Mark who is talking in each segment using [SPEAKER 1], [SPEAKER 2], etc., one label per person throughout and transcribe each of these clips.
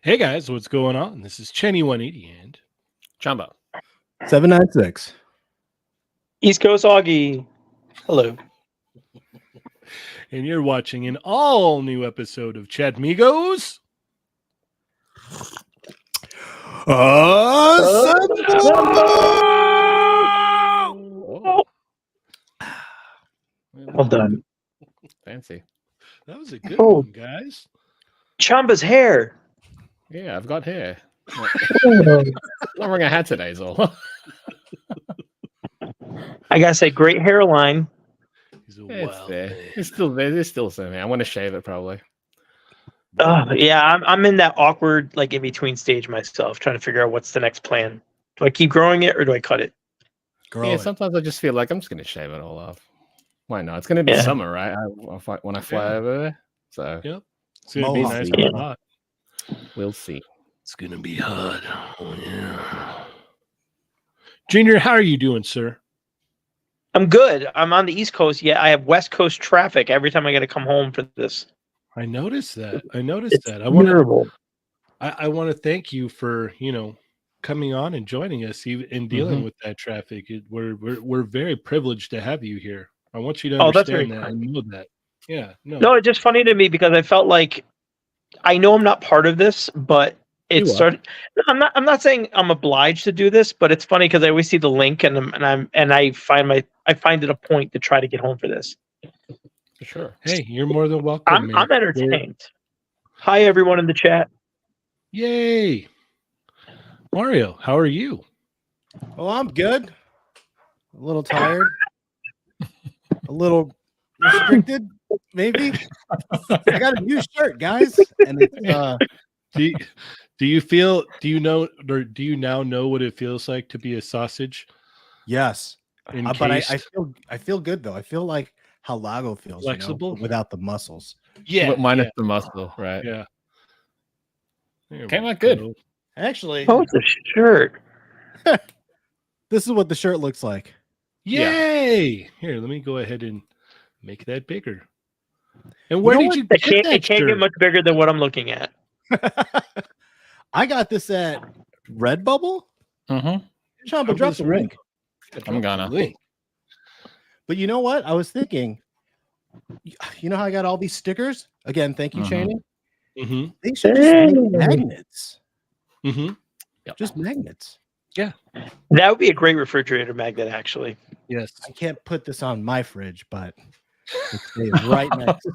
[SPEAKER 1] Hey guys, what's going on? This is Chenny180 and
[SPEAKER 2] Chamba
[SPEAKER 3] 796.
[SPEAKER 4] East Coast Augie. Hello.
[SPEAKER 1] And you're watching an all-new episode of Chatmigos.
[SPEAKER 4] Well done.
[SPEAKER 2] Fancy.
[SPEAKER 1] That was a good one, guys.
[SPEAKER 4] Chamba's hair.
[SPEAKER 2] Yeah, I've got hair. I'm not wearing a hat today, is all.
[SPEAKER 4] I gotta say, great hairline.
[SPEAKER 2] It's there. It's still there. It's still something. I want to shave it probably.
[SPEAKER 4] Yeah, I'm in that awkward, like in between stage myself, trying to figure out what's the next plan. Do I keep growing it or do I cut it?
[SPEAKER 2] Yeah, sometimes I just feel like I'm just gonna shave it all off. Why not? It's gonna be summer, right? When I fly over there. So
[SPEAKER 1] yep, it's gonna be nice and hot.
[SPEAKER 2] We'll see.
[SPEAKER 1] It's gonna be hot. Oh, yeah. Junior, how are you doing, sir?
[SPEAKER 4] I'm good. I'm on the East Coast. Yeah, I have West Coast traffic every time I got to come home for this.
[SPEAKER 1] I noticed that. I want to thank you for coming on and joining us in dealing with that traffic. We're very privileged to have you here. I want you to understand that and know that. Yeah.
[SPEAKER 4] No, it's just funny to me because I felt like I know I'm not part of this, but it started. I'm not saying I'm obliged to do this, but it's funny because I always see the link and I find it a point to try to get home for this.
[SPEAKER 2] For sure.
[SPEAKER 1] Hey, you're more than welcome.
[SPEAKER 4] I'm entertained. Hi, everyone in the chat.
[SPEAKER 1] Yay, Mario, how are you?
[SPEAKER 3] Oh, I'm good. A little tired. A little restricted. maybe. I got a new shirt, guys, and it's
[SPEAKER 1] do you feel? Do you know? Or do you now know what it feels like to be a sausage?
[SPEAKER 3] yes.
[SPEAKER 1] Encased,
[SPEAKER 3] But I feel good though. I feel like how Lago feels,
[SPEAKER 1] flexible,
[SPEAKER 3] but without the muscles.
[SPEAKER 1] yeah,
[SPEAKER 2] minus the muscle, right?
[SPEAKER 1] yeah.
[SPEAKER 2] Came out good.
[SPEAKER 1] Go.
[SPEAKER 3] Actually,
[SPEAKER 4] Oh, it's a shirt.
[SPEAKER 3] this is what the shirt looks like.
[SPEAKER 1] Yay! Here, let me go ahead and make that bigger. And where
[SPEAKER 3] know
[SPEAKER 1] did
[SPEAKER 3] what?
[SPEAKER 1] you
[SPEAKER 4] It
[SPEAKER 1] get that
[SPEAKER 4] can't
[SPEAKER 1] shirt?
[SPEAKER 4] get much bigger than what I'm looking at.
[SPEAKER 3] I got this at Redbubble.
[SPEAKER 2] Mm-hmm.
[SPEAKER 3] Chamba, drop the link.
[SPEAKER 2] I'm gonna.
[SPEAKER 1] Link.
[SPEAKER 3] But you know what? I was thinking, you know how I got all these stickers? Again, thank you, Cheney.
[SPEAKER 1] Mm-hmm.
[SPEAKER 3] They should just make magnets.
[SPEAKER 1] Mm-hmm.
[SPEAKER 3] Just magnets.
[SPEAKER 4] That would be a great refrigerator magnet, actually.
[SPEAKER 1] Yes.
[SPEAKER 3] I can't put this on my fridge, but it stays right next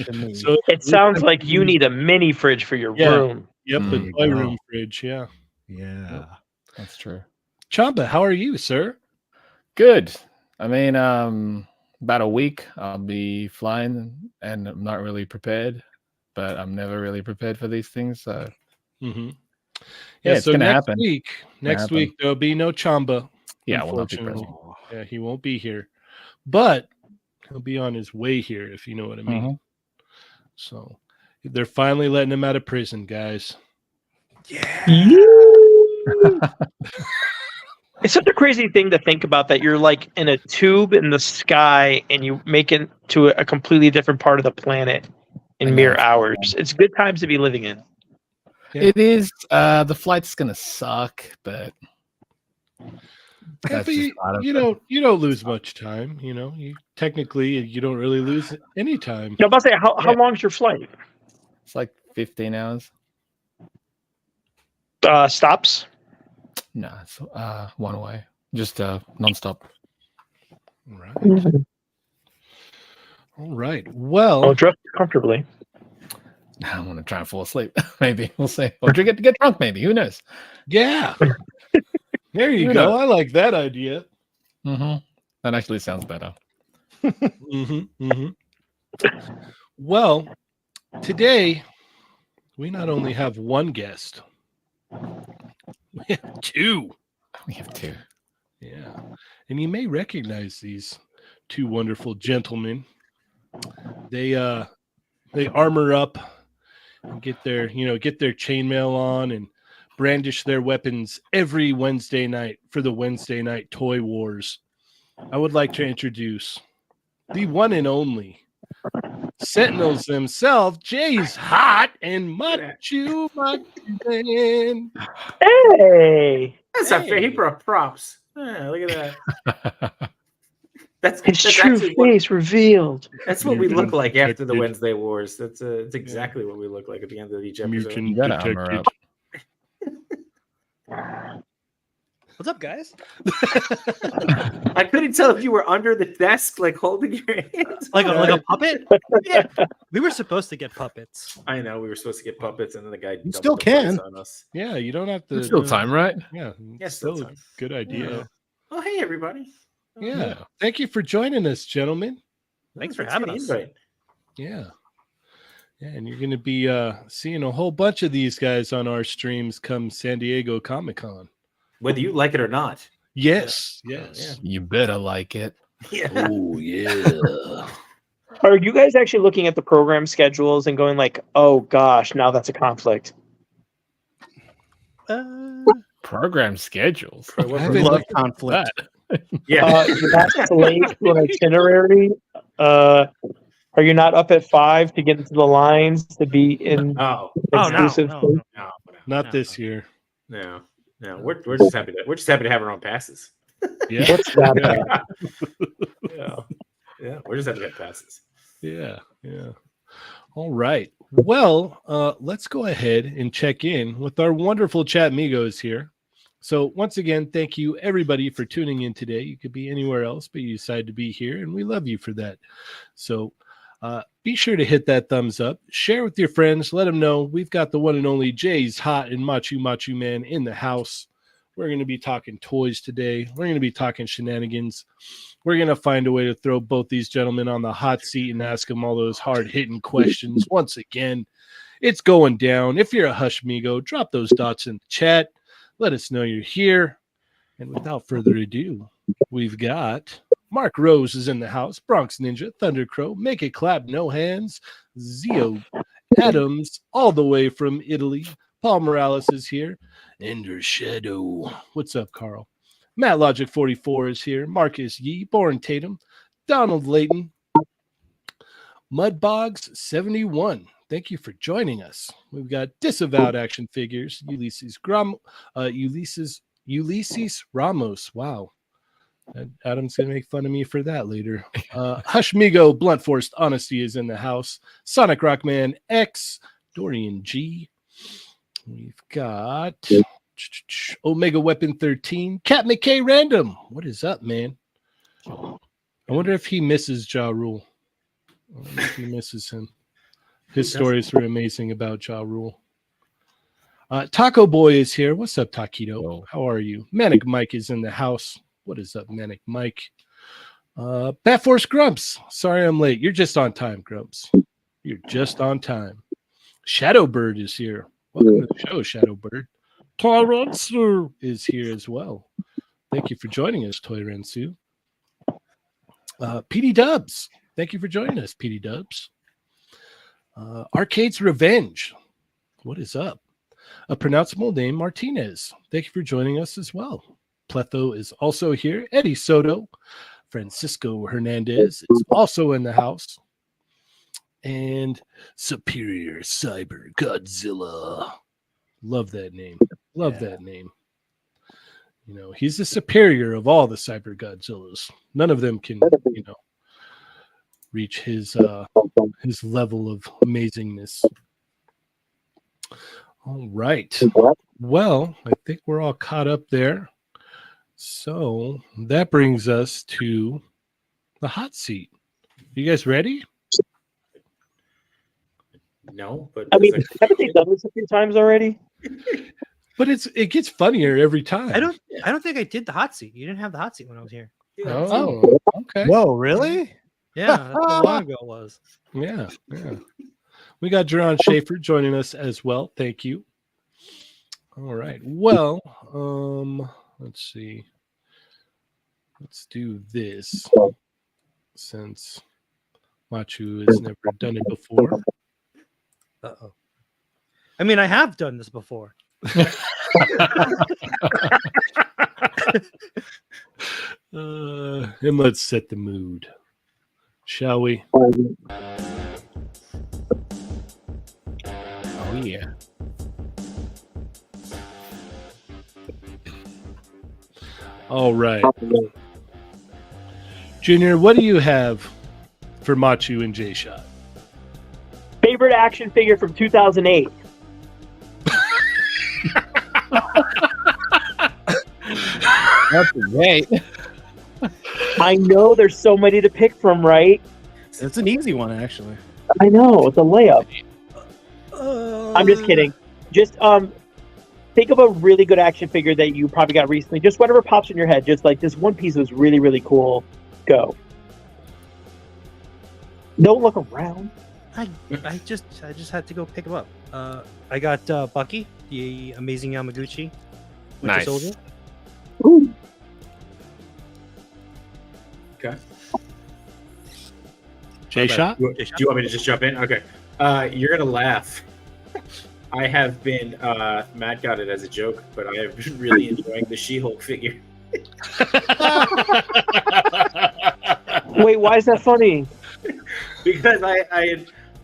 [SPEAKER 3] to me.
[SPEAKER 1] So
[SPEAKER 4] It sounds like you need a mini fridge for your
[SPEAKER 1] Yeah.
[SPEAKER 4] room.
[SPEAKER 1] yep,
[SPEAKER 3] There
[SPEAKER 1] the
[SPEAKER 3] you
[SPEAKER 1] toy
[SPEAKER 3] go.
[SPEAKER 1] room fridge. Yeah.
[SPEAKER 3] Yeah.
[SPEAKER 2] That's true.
[SPEAKER 1] Chamba, how are you, sir?
[SPEAKER 2] Good. I mean, about a week I'll be flying, and I'm not really prepared, but I'm never really prepared for these things. So
[SPEAKER 1] Mm-hmm.
[SPEAKER 2] Yeah, it's
[SPEAKER 1] so
[SPEAKER 2] gonna
[SPEAKER 1] next
[SPEAKER 2] happen.
[SPEAKER 1] week,
[SPEAKER 2] happen.
[SPEAKER 1] there'll be no Chamba.
[SPEAKER 2] yeah, I will not be
[SPEAKER 1] Unfortunately.
[SPEAKER 2] present.
[SPEAKER 1] Yeah, he won't be here, but he'll be on his way here, if you know what I mean.
[SPEAKER 2] Mhm.
[SPEAKER 1] So they're finally letting him out of prison, guys.
[SPEAKER 4] It's such a crazy thing to think about that you're like in a tube in the sky and you make it to a completely different part of the planet
[SPEAKER 2] I
[SPEAKER 4] in
[SPEAKER 2] know,
[SPEAKER 4] mere
[SPEAKER 2] it's
[SPEAKER 4] hours. It's good times to be living in.
[SPEAKER 1] Yeah.
[SPEAKER 2] It is. The flight's gonna suck, but
[SPEAKER 1] Yeah,
[SPEAKER 2] that's
[SPEAKER 1] but
[SPEAKER 2] just part of
[SPEAKER 1] you
[SPEAKER 2] it.
[SPEAKER 1] don't lose much time. You know, you don't really lose any time.
[SPEAKER 4] I'm about to say, how long is your flight?
[SPEAKER 2] It's like 15 hours.
[SPEAKER 4] Stops?
[SPEAKER 2] No, it's one way, just nonstop.
[SPEAKER 1] Right. All right. Well,
[SPEAKER 4] Oh, dress comfortably.
[SPEAKER 2] I'm gonna try and fall asleep. Maybe we'll see. Or get drunk. Maybe, who knows?
[SPEAKER 1] yeah. There you
[SPEAKER 2] Who
[SPEAKER 1] go.
[SPEAKER 2] knows?
[SPEAKER 1] I like that idea.
[SPEAKER 2] Mm-hmm. That actually sounds better.
[SPEAKER 1] Mm-hmm. Mm-hmm. Well, today we not only have one guest, we have two.
[SPEAKER 2] We have two.
[SPEAKER 1] Yeah. And you may recognize these two wonderful gentlemen. They armor up and get their chainmail on and brandish their weapons every Wednesday night for the Wednesday night toy wars. I would like to introduce the one and only Sentinels themselves, Jay's Hot and Machu Man.
[SPEAKER 4] Hey!
[SPEAKER 5] That's not fair. He brought props. Yeah, look at that. That's
[SPEAKER 4] His
[SPEAKER 5] that's
[SPEAKER 4] true
[SPEAKER 5] actually what,
[SPEAKER 4] face revealed.
[SPEAKER 5] that's what we look like after the
[SPEAKER 1] detected.
[SPEAKER 5] Wednesday Wars. That's it's exactly what we look like at the end of each episode.
[SPEAKER 1] Mutant
[SPEAKER 2] You gotta armor
[SPEAKER 1] detected.
[SPEAKER 6] What's up, guys?
[SPEAKER 5] I couldn't tell if you were under the desk, like holding your hands.
[SPEAKER 6] Like a puppet?
[SPEAKER 5] Yeah.
[SPEAKER 6] We were supposed to get puppets.
[SPEAKER 5] I know we were supposed to get puppets, and then the guy doubled
[SPEAKER 3] still
[SPEAKER 5] the price
[SPEAKER 3] can.
[SPEAKER 5] on us.
[SPEAKER 1] Yeah, you don't have to.
[SPEAKER 2] There's still time, right?
[SPEAKER 1] Yeah,
[SPEAKER 5] Yes,
[SPEAKER 1] still
[SPEAKER 5] still
[SPEAKER 1] a
[SPEAKER 5] time.
[SPEAKER 1] good idea.
[SPEAKER 5] Oh, hey everybody.
[SPEAKER 1] Yeah. Thank you for joining us, gentlemen.
[SPEAKER 6] Thanks for
[SPEAKER 5] Let's
[SPEAKER 6] having
[SPEAKER 5] get
[SPEAKER 6] us.
[SPEAKER 5] invite.
[SPEAKER 1] Yeah. Yeah, and you're going to be seeing a whole bunch of these guys on our streams come San Diego Comic-Con.
[SPEAKER 5] Whether you like it or not.
[SPEAKER 1] Yes, yes.
[SPEAKER 2] You better like it.
[SPEAKER 5] Yeah.
[SPEAKER 1] Oh, yeah.
[SPEAKER 4] Are you guys actually looking at the program schedules and going like, oh gosh, now that's a conflict?
[SPEAKER 2] Program schedules.
[SPEAKER 1] I haven't
[SPEAKER 3] Love
[SPEAKER 1] looked at
[SPEAKER 3] conflict.
[SPEAKER 1] that.
[SPEAKER 5] Yeah.
[SPEAKER 4] You're not late to an itinerary? Are you not up at 5 to get into the lines to be in
[SPEAKER 5] Oh,
[SPEAKER 6] Oh, no.
[SPEAKER 4] exclusive?
[SPEAKER 5] no,
[SPEAKER 1] Not
[SPEAKER 6] No,
[SPEAKER 1] this
[SPEAKER 6] no.
[SPEAKER 1] year.
[SPEAKER 5] no, no. We're just happy to have our own passes.
[SPEAKER 1] Yeah.
[SPEAKER 4] What's that?
[SPEAKER 5] Yeah. Yeah. We're just happy to have passes.
[SPEAKER 1] Yeah, yeah. All right. Well, let's go ahead and check in with our wonderful Chatmigos here. So once again, thank you everybody for tuning in today. You could be anywhere else, but you decided to be here, and we love you for that. So be sure to hit that thumbs up, share with your friends, let them know we've got the one and only Jay's Hot and Machu Man in the house. We're going to be talking toys today. We're going to be talking shenanigans. We're going to find a way to throw both these gentlemen on the hot seat and ask them all those hard-hitting questions. Once again, it's going down. If you're a Hushmigo, drop those dots in the chat. Let us know you're here. And without further ado, we've got Mark Rose is in the house, Bronx Ninja, Thundercrow, Make It Clap, No Hands, Zio Adams, all the way from Italy. Paul Morales is here. Ender Shadow. What's up, Carl? Matt Logic 44 is here. Marcus Yee, Born Tatum, Donald Layton, Mudbogs 71. Thank you for joining us. We've got Disavowed Action Figures, Ulysses Ramos. Wow. Adam's going to make fun of me for that later. Hushmigo, Blunt Force Honesty is in the house. Sonic Rockman X, Dorian G. We've got Omega Weapon 13, Cat McKay Random. What is up, man? I wonder if he misses Ja Rule. I wonder if he misses him. His stories were amazing about Ja Rule. Taco Boy is here. What's up, Taquito? How are you? Manic Mike is in the house. What is up, Manic Mike? Bat Force Grumps. Sorry I'm late. You're just on time, Grumps. You're just on time. Shadowbird is here. Welcome to the show, Shadowbird. Toyrensu is here as well. Thank you for joining us, Toyrensu. PD Dubs. Thank you for joining us, PD Dubs. Arcade's Revenge. What is up? A pronounceable name, Martinez. Thank you for joining us as well. Pletho is also here. Eddie Soto. Francisco Hernandez is also in the house. And Superior Cyber Godzilla. Love that name. Love that name. You know, he's the superior of all the Cyber Godzillas. None of them can, reach his level of amazingness. All right. Well, I think we're all caught up there. So that brings us to the hot seat. You guys ready?
[SPEAKER 5] No, but
[SPEAKER 4] I mean, haven't they done this a few times already?
[SPEAKER 1] But it gets funnier every time.
[SPEAKER 6] I don't think I did the hot seat. You didn't have the hot seat when I was here.
[SPEAKER 1] Oh, okay.
[SPEAKER 3] Whoa, really?
[SPEAKER 6] Yeah, that's how long ago it was.
[SPEAKER 1] Yeah. We got Jerron Schaefer joining us as well. Thank you. All right. Well, let's see. Let's do this since Machu has never done it before.
[SPEAKER 6] Uh-oh. I mean, I have done this before.
[SPEAKER 1] And let's set the mood, shall we?
[SPEAKER 2] Oh, yeah.
[SPEAKER 1] All right. Junior, what do you have for Machu and J-Shot?
[SPEAKER 4] Favorite action figure from 2008.
[SPEAKER 2] That's great.
[SPEAKER 4] I know there's so many to pick from, right?
[SPEAKER 3] It's an easy one, actually.
[SPEAKER 4] I know, it's a layup. I'm just kidding. Just think of a really good action figure that you probably got recently. Just whatever pops in your head. Just like this one piece was really, really cool. Go. Don't look around.
[SPEAKER 6] I just had to go pick him up. I got Bucky, the amazing Yamaguchi, Winter
[SPEAKER 2] Nice.
[SPEAKER 6] Soldier.
[SPEAKER 4] Ooh.
[SPEAKER 5] Okay.
[SPEAKER 1] J-Shot?
[SPEAKER 5] Do you want me to just jump in? Okay. You're gonna laugh. I have been. Matt got it as a joke, but I have been really enjoying the She-Hulk figure.
[SPEAKER 4] Wait, why is that funny?
[SPEAKER 5] Because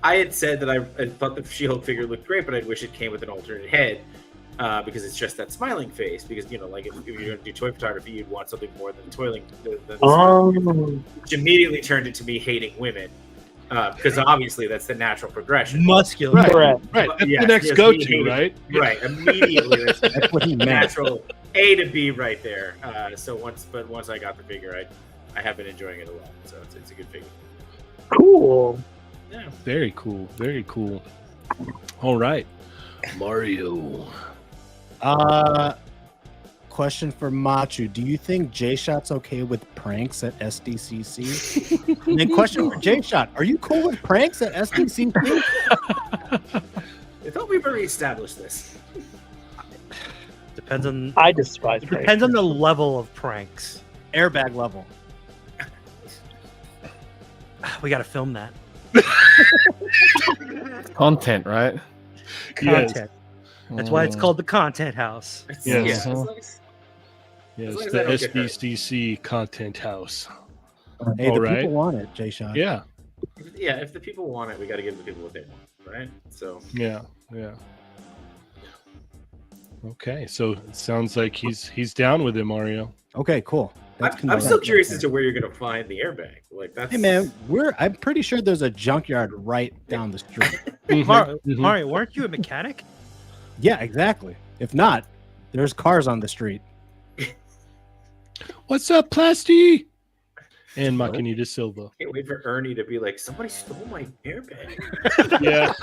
[SPEAKER 5] I had said that I thought the She-Hulk figure looked great, but I wish it came with an alternate head. Because it's just that smiling face. Because like if you're going to do toy photography, you'd want something more than toiling. Which immediately turned into me hating women, because obviously that's the natural progression.
[SPEAKER 6] Muscular.
[SPEAKER 1] Right.
[SPEAKER 4] Correct.
[SPEAKER 1] Right. That's
[SPEAKER 5] Yes,
[SPEAKER 1] the next
[SPEAKER 5] yes,
[SPEAKER 1] go-to,
[SPEAKER 5] me hating-
[SPEAKER 1] right?
[SPEAKER 5] Right. Immediately,
[SPEAKER 3] That's what he meant.
[SPEAKER 5] natural A to B right there. So once I got the figure, I have been enjoying it a lot. So it's a good figure.
[SPEAKER 4] Cool.
[SPEAKER 5] Yeah.
[SPEAKER 1] Very cool. Very cool. All right. Mario.
[SPEAKER 3] Question for Machu. Do you think J-Shot's okay with pranks at SDCC? And then question for J-Shot. Are you cool with pranks at SDCC?
[SPEAKER 5] I thought we've already established this.
[SPEAKER 6] Depends on.
[SPEAKER 4] I despise
[SPEAKER 6] It depends on the level of pranks.
[SPEAKER 3] Airbag level.
[SPEAKER 6] We got to film that
[SPEAKER 2] Content, right?
[SPEAKER 1] Yes.
[SPEAKER 6] content. That's why it's called the Content House.
[SPEAKER 1] Yes.
[SPEAKER 5] Yeah, as
[SPEAKER 2] Uh-huh.
[SPEAKER 5] long as-
[SPEAKER 1] Yes,
[SPEAKER 5] long as
[SPEAKER 1] the
[SPEAKER 5] I don't get hurt.
[SPEAKER 1] SDCC content house.
[SPEAKER 3] Hey,
[SPEAKER 1] All
[SPEAKER 3] the
[SPEAKER 1] right.
[SPEAKER 3] people want it, J-Shot.
[SPEAKER 1] Yeah,
[SPEAKER 5] yeah, if the people want it, we got to give the people what they want, right? So
[SPEAKER 1] yeah. Okay, so it sounds like he's down with it, Mario.
[SPEAKER 3] Okay, cool. That's
[SPEAKER 5] I'm still curious as to where you're going to find the airbag. Like that's
[SPEAKER 3] Hey man, I'm pretty sure there's a junkyard right down the street.
[SPEAKER 6] Mario, weren't you a mechanic?
[SPEAKER 3] Yeah, exactly. If not, there's cars on the street.
[SPEAKER 1] What's up, Plasty? And Macanita Silva.
[SPEAKER 5] Can't wait for Ernie to be like, somebody stole my airbag.
[SPEAKER 1] Yeah.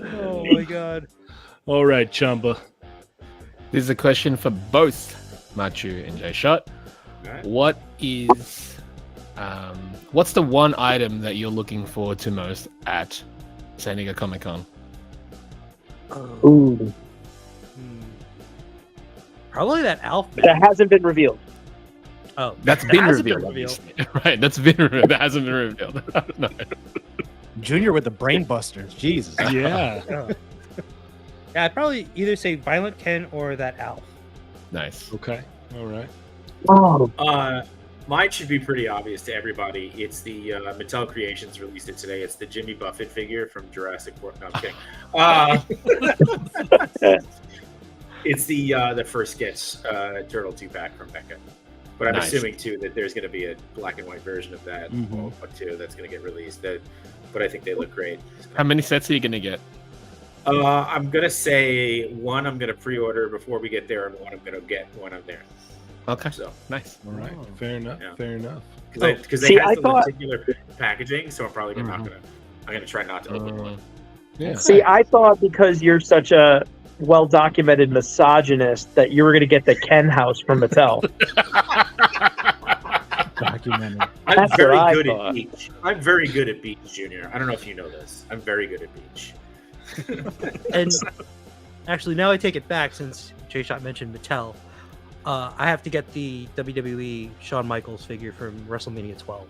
[SPEAKER 6] Oh my god.
[SPEAKER 1] All right, Chamba.
[SPEAKER 2] This is a question for both Machu and J-Shot.
[SPEAKER 5] Right?
[SPEAKER 2] What is, what's the one item that you're looking forward to most at San Diego Comic-Con?
[SPEAKER 4] Ooh,
[SPEAKER 6] Probably that Alf.
[SPEAKER 4] that hasn't been revealed.
[SPEAKER 6] Oh,
[SPEAKER 2] That's
[SPEAKER 6] that
[SPEAKER 2] been
[SPEAKER 6] hasn't
[SPEAKER 2] revealed, obviously. Right, that's been revealed. That hasn't been revealed. No.
[SPEAKER 3] Junior with the brain busters. Jesus.
[SPEAKER 1] Yeah.
[SPEAKER 6] Oh. Yeah, I'd probably either say Violent Ken or that Alf.
[SPEAKER 2] Nice.
[SPEAKER 1] Okay. All right.
[SPEAKER 4] Oh,
[SPEAKER 5] Mine should be pretty obvious to everybody. It's the Mattel Creations released it today. It's the Jimmy Buffett figure from Jurassic World. No, I'm kidding. It's the first Sketch Turtle 2-pack from NECA. But I'm
[SPEAKER 2] Nice.
[SPEAKER 5] assuming too that there's going to be a black and white version of that
[SPEAKER 3] Mhm.
[SPEAKER 5] or two that's going to get released. But I think they look great.
[SPEAKER 2] How many sets are you gonna get?
[SPEAKER 5] I'm gonna say one I'm gonna pre-order before we get there, and one I'm gonna get when I'm there.
[SPEAKER 2] Okay,
[SPEAKER 5] So
[SPEAKER 2] nice.
[SPEAKER 1] All right.
[SPEAKER 3] Oh.
[SPEAKER 1] Fair enough.
[SPEAKER 5] Yeah.
[SPEAKER 1] Fair enough.
[SPEAKER 5] because
[SPEAKER 4] See,
[SPEAKER 5] they have
[SPEAKER 4] I
[SPEAKER 5] the
[SPEAKER 4] thought-
[SPEAKER 5] particular packaging, so I'm probably not gonna. I'm gonna try not to open one.
[SPEAKER 1] Yeah.
[SPEAKER 4] see, I thought because you're such a well-documented misogynist that you were going to get the Ken house from Mattel.
[SPEAKER 3] Documented.
[SPEAKER 5] I'm
[SPEAKER 4] That's
[SPEAKER 5] very
[SPEAKER 4] what I
[SPEAKER 5] good
[SPEAKER 4] thought.
[SPEAKER 5] at beach. I'm very good at beach, Junior. I don't know if you know this. I'm very good at beach.
[SPEAKER 6] And actually, now I take it back since J-Shot mentioned Mattel. I have to get the WWE Shawn Michaels figure from WrestleMania 12.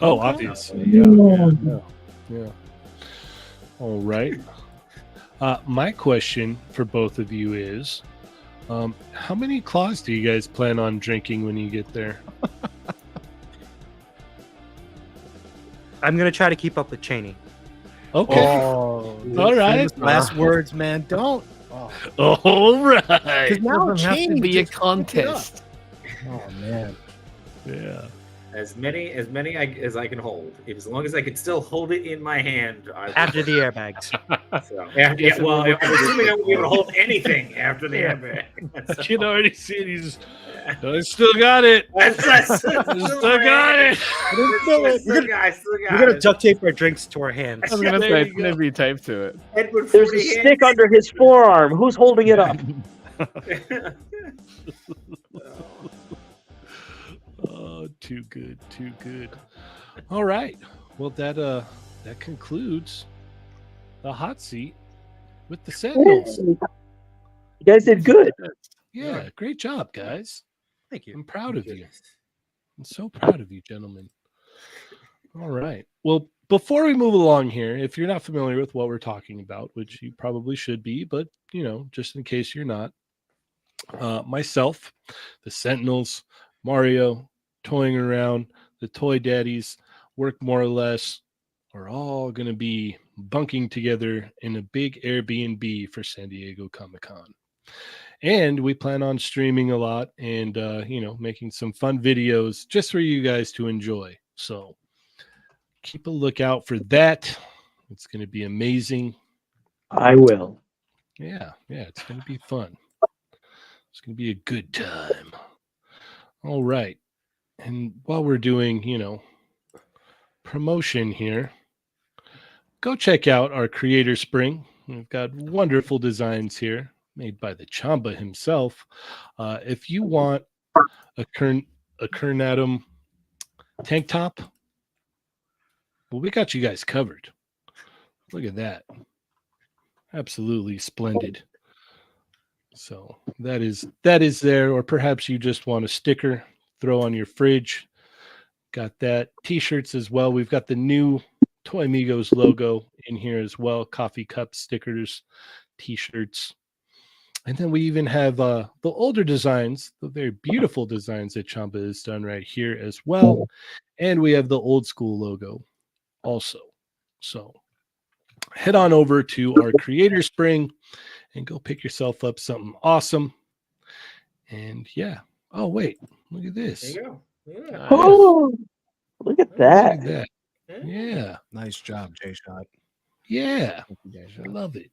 [SPEAKER 1] Oh, obviously. Yeah. All right. My question for both of you is, how many claws do you guys plan on drinking when you get there?
[SPEAKER 6] I'm going to try to keep up with Cheney.
[SPEAKER 1] Okay.
[SPEAKER 3] Oh,
[SPEAKER 1] All right.
[SPEAKER 3] famous last words, man. Don't. Oh,
[SPEAKER 1] All right.
[SPEAKER 3] because now
[SPEAKER 2] Doesn't have to
[SPEAKER 3] change
[SPEAKER 2] be a
[SPEAKER 3] just fucked it up.
[SPEAKER 2] contest.
[SPEAKER 3] Oh man.
[SPEAKER 1] Yeah.
[SPEAKER 5] As many as I can hold. As long as I can still hold it in my hand.
[SPEAKER 6] After the airbags.
[SPEAKER 5] So, yeah, well, I'm assuming I won't be able to hold anything after the airbag.
[SPEAKER 1] I can already see it. I still got it. I still got it.
[SPEAKER 6] We're going to duct tape our drinks to our hands.
[SPEAKER 2] I was gonna
[SPEAKER 1] There
[SPEAKER 2] say
[SPEAKER 1] you
[SPEAKER 2] it's gonna be taped to it.
[SPEAKER 5] Edward
[SPEAKER 4] There's a
[SPEAKER 5] 40
[SPEAKER 4] stick under his forearm. Who's holding it up?
[SPEAKER 1] Oh, too good, too good. All right. Well, that concludes the hot seat with the Sentinels.
[SPEAKER 4] You guys did good.
[SPEAKER 1] Yeah, great job, guys.
[SPEAKER 6] Thank you.
[SPEAKER 1] I'm proud of you. I'm so proud of you, gentlemen. All right. Well, before we move along here, if you're not familiar with what we're talking about, which you probably should be, but just in case you're not, myself, the Sentinels, Mario, toying around, the Toy Daddies, work more or less, are all going to be bunking together in a big Airbnb for San Diego Comic-Con. And we plan on streaming a lot and, making some fun videos just for you guys to enjoy. So keep a lookout for that. It's going to be amazing.
[SPEAKER 4] I will.
[SPEAKER 1] Yeah, it's going to be fun. It's going to be a good time. All right. And while we're doing, promotion here, go check out our Creator Spring. We've got wonderful designs here made by the Chamba himself. If you want a Kernatum tank top, well, we got you guys covered. Look at that. Absolutely splendid. So that is there, or perhaps you just want a sticker, throw on your fridge. Got that. T-shirts as well. We've got the new Toymigos logo in here as well. Coffee cup stickers, T-shirts. And then we even have the older designs, the very beautiful designs that Chamba has done right here as well. And we have the old school logo also. So head on over to our Creator Spring and go pick yourself up something awesome. And yeah. Oh, wait. Look at this.
[SPEAKER 5] There you go. Yeah.
[SPEAKER 4] Oh, look at that.
[SPEAKER 1] Look at that. Yeah.
[SPEAKER 3] Nice job, J-Shot.
[SPEAKER 1] Yeah. I love it.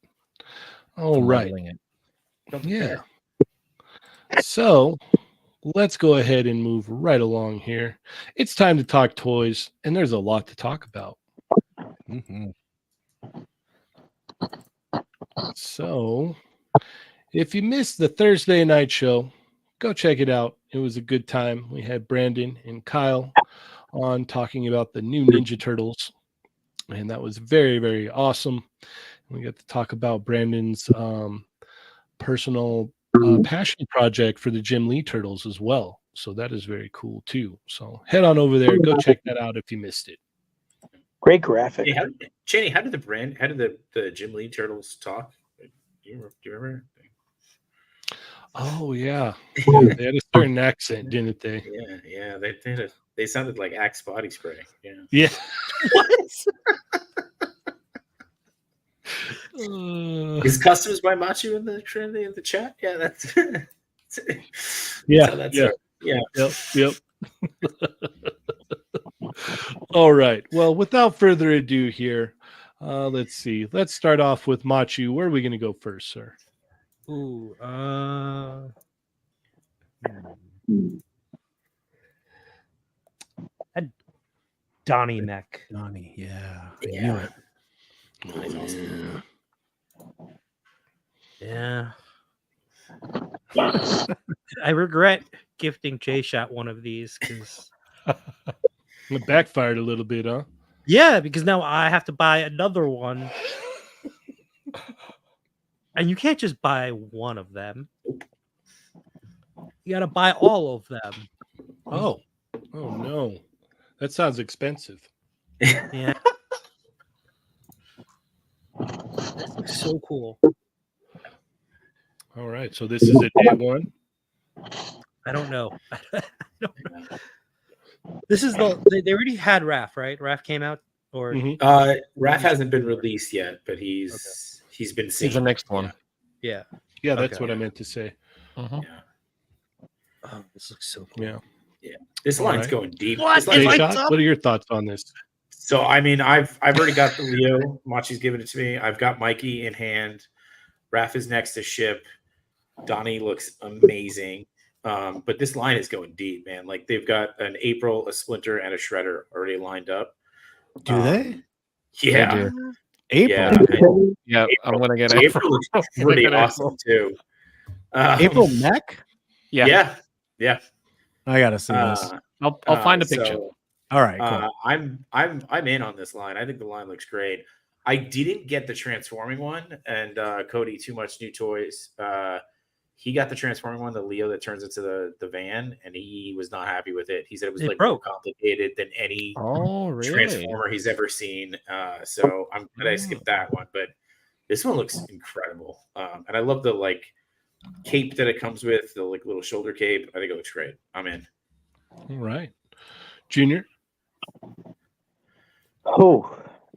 [SPEAKER 1] All right. Yeah. So let's go ahead and move right along here. It's time to talk toys, and there's a lot to talk about.
[SPEAKER 3] Mm-hmm.
[SPEAKER 1] So if you missed the Thursday night show, go check it out. It was a good time. We had Brandon and Kyle on talking about the new Ninja Turtles, and that was very, very awesome. We got to talk about Brandon's personal passion project for the Jim Lee Turtles as well. So that is very cool too. So head on over there, go check that out if you missed it.
[SPEAKER 4] Great graphic.
[SPEAKER 5] Hey, Cheney, how did the Jim Lee Turtles talk? Do you remember?
[SPEAKER 1] Oh yeah. Yeah, they had a certain accent, didn't they?
[SPEAKER 5] Yeah. They sounded like Axe body spray. Yeah.
[SPEAKER 1] Yeah.
[SPEAKER 5] Is customs by Machu in the chat? Yeah, that's
[SPEAKER 1] yeah. Yep. All right. Well, without further ado here, let's see. Let's start off with Machu. Where are we going to go first, sir?
[SPEAKER 6] Ooh, Donnie mech.
[SPEAKER 3] Donnie, yeah. I
[SPEAKER 5] Yeah.
[SPEAKER 3] knew it.
[SPEAKER 5] That's awesome.
[SPEAKER 6] Yeah. I regret gifting J-Shot one of these because
[SPEAKER 1] It backfired a little bit, huh?
[SPEAKER 6] yeah, because now I have to buy another one. And you can't just buy one of them. You got to buy all of them.
[SPEAKER 1] Oh no. That sounds expensive.
[SPEAKER 6] Yeah. So cool.
[SPEAKER 1] All right. So this is a day one.
[SPEAKER 6] I don't know. This is they already had Raph, right? Raph came out or
[SPEAKER 5] Raph hasn't been released yet, but he's been seen.
[SPEAKER 2] He's the next one.
[SPEAKER 6] yeah.
[SPEAKER 1] Yeah, that's
[SPEAKER 6] Okay.
[SPEAKER 1] what I meant to say.
[SPEAKER 2] Mhm.
[SPEAKER 5] Yeah.
[SPEAKER 6] Oh, this looks so cool.
[SPEAKER 1] Yeah.
[SPEAKER 5] This
[SPEAKER 1] All
[SPEAKER 5] line's
[SPEAKER 1] right.
[SPEAKER 5] going deep.
[SPEAKER 6] What?
[SPEAKER 5] This line's
[SPEAKER 6] It
[SPEAKER 1] Jay
[SPEAKER 6] lights
[SPEAKER 5] going-
[SPEAKER 1] Shot,
[SPEAKER 6] up?
[SPEAKER 1] what are your thoughts on this?
[SPEAKER 5] So I mean, I've already got the Leo. Machi's given it to me. I've got Mikey in hand. Raph is next to ship. Donnie looks amazing. But this line is going deep, man. Like they've got an April, a Splinter, and a Shredder already lined up.
[SPEAKER 3] Do they?
[SPEAKER 5] Yeah.
[SPEAKER 2] They do.
[SPEAKER 3] April.
[SPEAKER 5] Yeah.
[SPEAKER 2] Yeah, I'm
[SPEAKER 5] April.
[SPEAKER 2] gonna get
[SPEAKER 5] April
[SPEAKER 2] April.
[SPEAKER 5] looks pretty awesome too.
[SPEAKER 3] April mech?
[SPEAKER 2] Yeah,
[SPEAKER 5] Yeah.
[SPEAKER 3] I gotta see this.
[SPEAKER 2] I'll find a picture.
[SPEAKER 5] So,
[SPEAKER 3] All right, cool.
[SPEAKER 5] I'm in on this line. I think the line looks great. I didn't get the transforming one, and Cody, too much new toys. He got the transforming one, the Leo that turns into the van, and he was not happy with it. He said it was
[SPEAKER 6] It
[SPEAKER 5] like more
[SPEAKER 6] broke.
[SPEAKER 5] complicated than any
[SPEAKER 2] Oh, really?
[SPEAKER 5] transformer he's ever seen. So I'm glad I skipped that one, but this one looks incredible. And I love the like cape that it comes with, the like little shoulder cape. I think it looks great. I'm in.
[SPEAKER 1] All right. Junior.
[SPEAKER 4] Oh,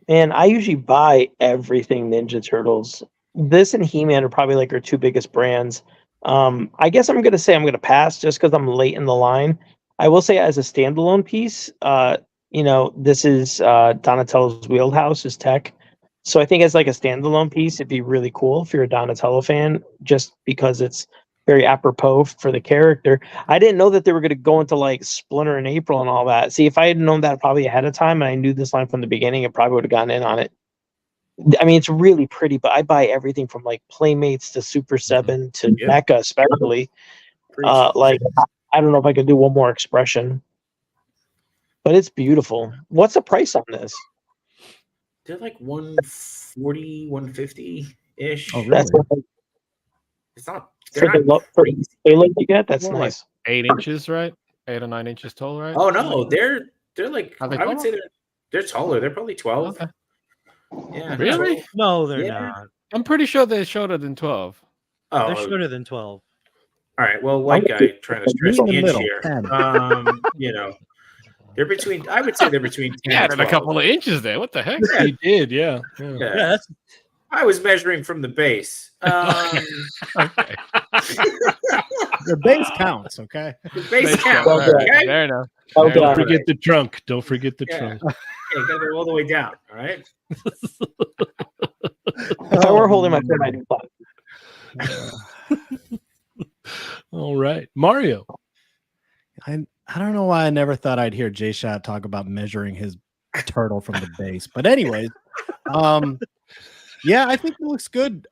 [SPEAKER 4] man, I usually buy everything Ninja Turtles. This and He-Man are probably like our two biggest brands. I guess I'm going to say I'm going to pass just because I'm late in the line. I will say as a standalone piece, this is Donatello's wheelhouse is tech. So I think as like a standalone piece, it'd be really cool if you're a Donatello fan, just because it's very apropos for the character. I didn't know that they were going to go into like Splinter and April and all that. See, if I had known that probably ahead of time and I knew this line from the beginning, I probably would have gotten in on it. I mean, it's really pretty, but I buy everything from like Playmates to Super 7 to NECA, especially. Like, I don't know if I could do one more expression, but it's beautiful. What's the price on this?
[SPEAKER 5] They're like 140, 150 ish.
[SPEAKER 3] Oh, really?
[SPEAKER 4] That's
[SPEAKER 5] It's not.
[SPEAKER 4] for
[SPEAKER 5] They're
[SPEAKER 4] the
[SPEAKER 5] not crazy.
[SPEAKER 4] payload you get. That's
[SPEAKER 2] More like
[SPEAKER 4] nice.
[SPEAKER 2] 8 inches, right? 8 or 9 inches tall, right?
[SPEAKER 5] Oh no, they're like.
[SPEAKER 2] Are they
[SPEAKER 5] I would
[SPEAKER 2] taller?
[SPEAKER 5] say they're taller. They're probably 12.
[SPEAKER 2] Okay.
[SPEAKER 5] Yeah.
[SPEAKER 2] Really?
[SPEAKER 5] 12.
[SPEAKER 6] No, they're
[SPEAKER 5] Yeah.
[SPEAKER 6] not.
[SPEAKER 2] I'm pretty sure they're shorter than 12.
[SPEAKER 5] Oh,
[SPEAKER 6] They're shorter than 12.
[SPEAKER 5] all right. Well, white guy trying to stretch
[SPEAKER 3] in
[SPEAKER 5] the
[SPEAKER 3] the
[SPEAKER 5] inch
[SPEAKER 3] middle,
[SPEAKER 5] here.
[SPEAKER 3] 10.
[SPEAKER 5] You know, they're between. I would say they're between 10
[SPEAKER 2] He
[SPEAKER 5] and
[SPEAKER 2] added a
[SPEAKER 5] 12.
[SPEAKER 2] couple of inches there. What the heck?
[SPEAKER 1] He did, yeah.
[SPEAKER 5] Yeah.
[SPEAKER 6] Yeah, that's
[SPEAKER 5] I was measuring from the base.
[SPEAKER 2] Okay.
[SPEAKER 3] The base counts, okay?
[SPEAKER 5] The base
[SPEAKER 2] Base
[SPEAKER 5] count.
[SPEAKER 2] count. All right.
[SPEAKER 5] Okay.
[SPEAKER 2] Fair enough.
[SPEAKER 4] Oh,
[SPEAKER 2] Fair
[SPEAKER 1] Don't
[SPEAKER 2] enough.
[SPEAKER 1] forget the trunk. Don't forget the
[SPEAKER 5] Yeah.
[SPEAKER 1] trunk.
[SPEAKER 5] Yeah, you gotta go all the way down. All right.
[SPEAKER 4] If I were holding my phone, I'd do that.
[SPEAKER 1] All right. Mario.
[SPEAKER 3] I don't know why I never thought I'd hear Jay Shot talk about measuring his turtle from the base. But anyways, yeah, I think it looks good.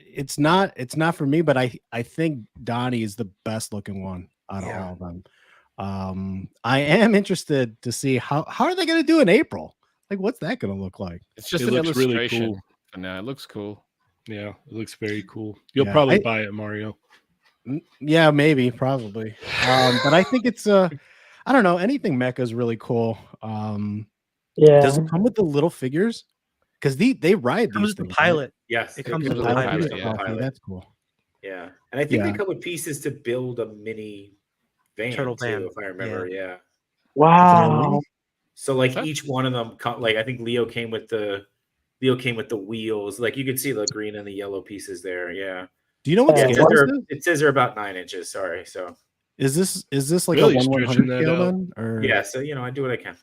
[SPEAKER 3] It's not for me, but I think Donnie is the best looking one out of all of them. I am interested to see how are they going to do in April? Like, what's that going to look like?
[SPEAKER 2] It's just
[SPEAKER 1] It
[SPEAKER 2] an
[SPEAKER 1] looks really
[SPEAKER 2] illustration.
[SPEAKER 1] cool.
[SPEAKER 2] For now, it looks cool.
[SPEAKER 1] Yeah, it looks very cool. You'll
[SPEAKER 3] Yeah,
[SPEAKER 1] probably buy it, Mario.
[SPEAKER 3] Yeah, maybe, probably. But I think it's I don't know. Anything mecha is really cool.
[SPEAKER 4] Yeah.
[SPEAKER 3] Does it come with the little figures? Because they ride
[SPEAKER 6] it comes
[SPEAKER 3] these
[SPEAKER 6] with the
[SPEAKER 3] things, right?
[SPEAKER 6] pilot.
[SPEAKER 5] Yes.
[SPEAKER 6] It comes
[SPEAKER 2] with
[SPEAKER 6] with
[SPEAKER 2] the
[SPEAKER 6] the
[SPEAKER 2] pilot,
[SPEAKER 6] pilot.
[SPEAKER 2] yeah.
[SPEAKER 3] Okay, that's cool.
[SPEAKER 5] Yeah, and I think
[SPEAKER 3] Yeah.
[SPEAKER 5] they come with pieces to build a mini van
[SPEAKER 6] Turtle
[SPEAKER 5] too,
[SPEAKER 6] van.
[SPEAKER 5] if I remember. Yeah.
[SPEAKER 4] Wow.
[SPEAKER 5] So like
[SPEAKER 2] Okay.
[SPEAKER 5] each one of them, like I think Leo came with the wheels. Like you could see the green and the yellow pieces there. Yeah.
[SPEAKER 3] Do you know what
[SPEAKER 4] Yeah,
[SPEAKER 3] scale this is?
[SPEAKER 5] It says they're about 9 inches. Sorry. So
[SPEAKER 3] Is this like
[SPEAKER 1] Really
[SPEAKER 3] a 1/100
[SPEAKER 1] stretching that
[SPEAKER 3] scale
[SPEAKER 1] out.
[SPEAKER 3] then? Or
[SPEAKER 5] yeah. So I do what I can.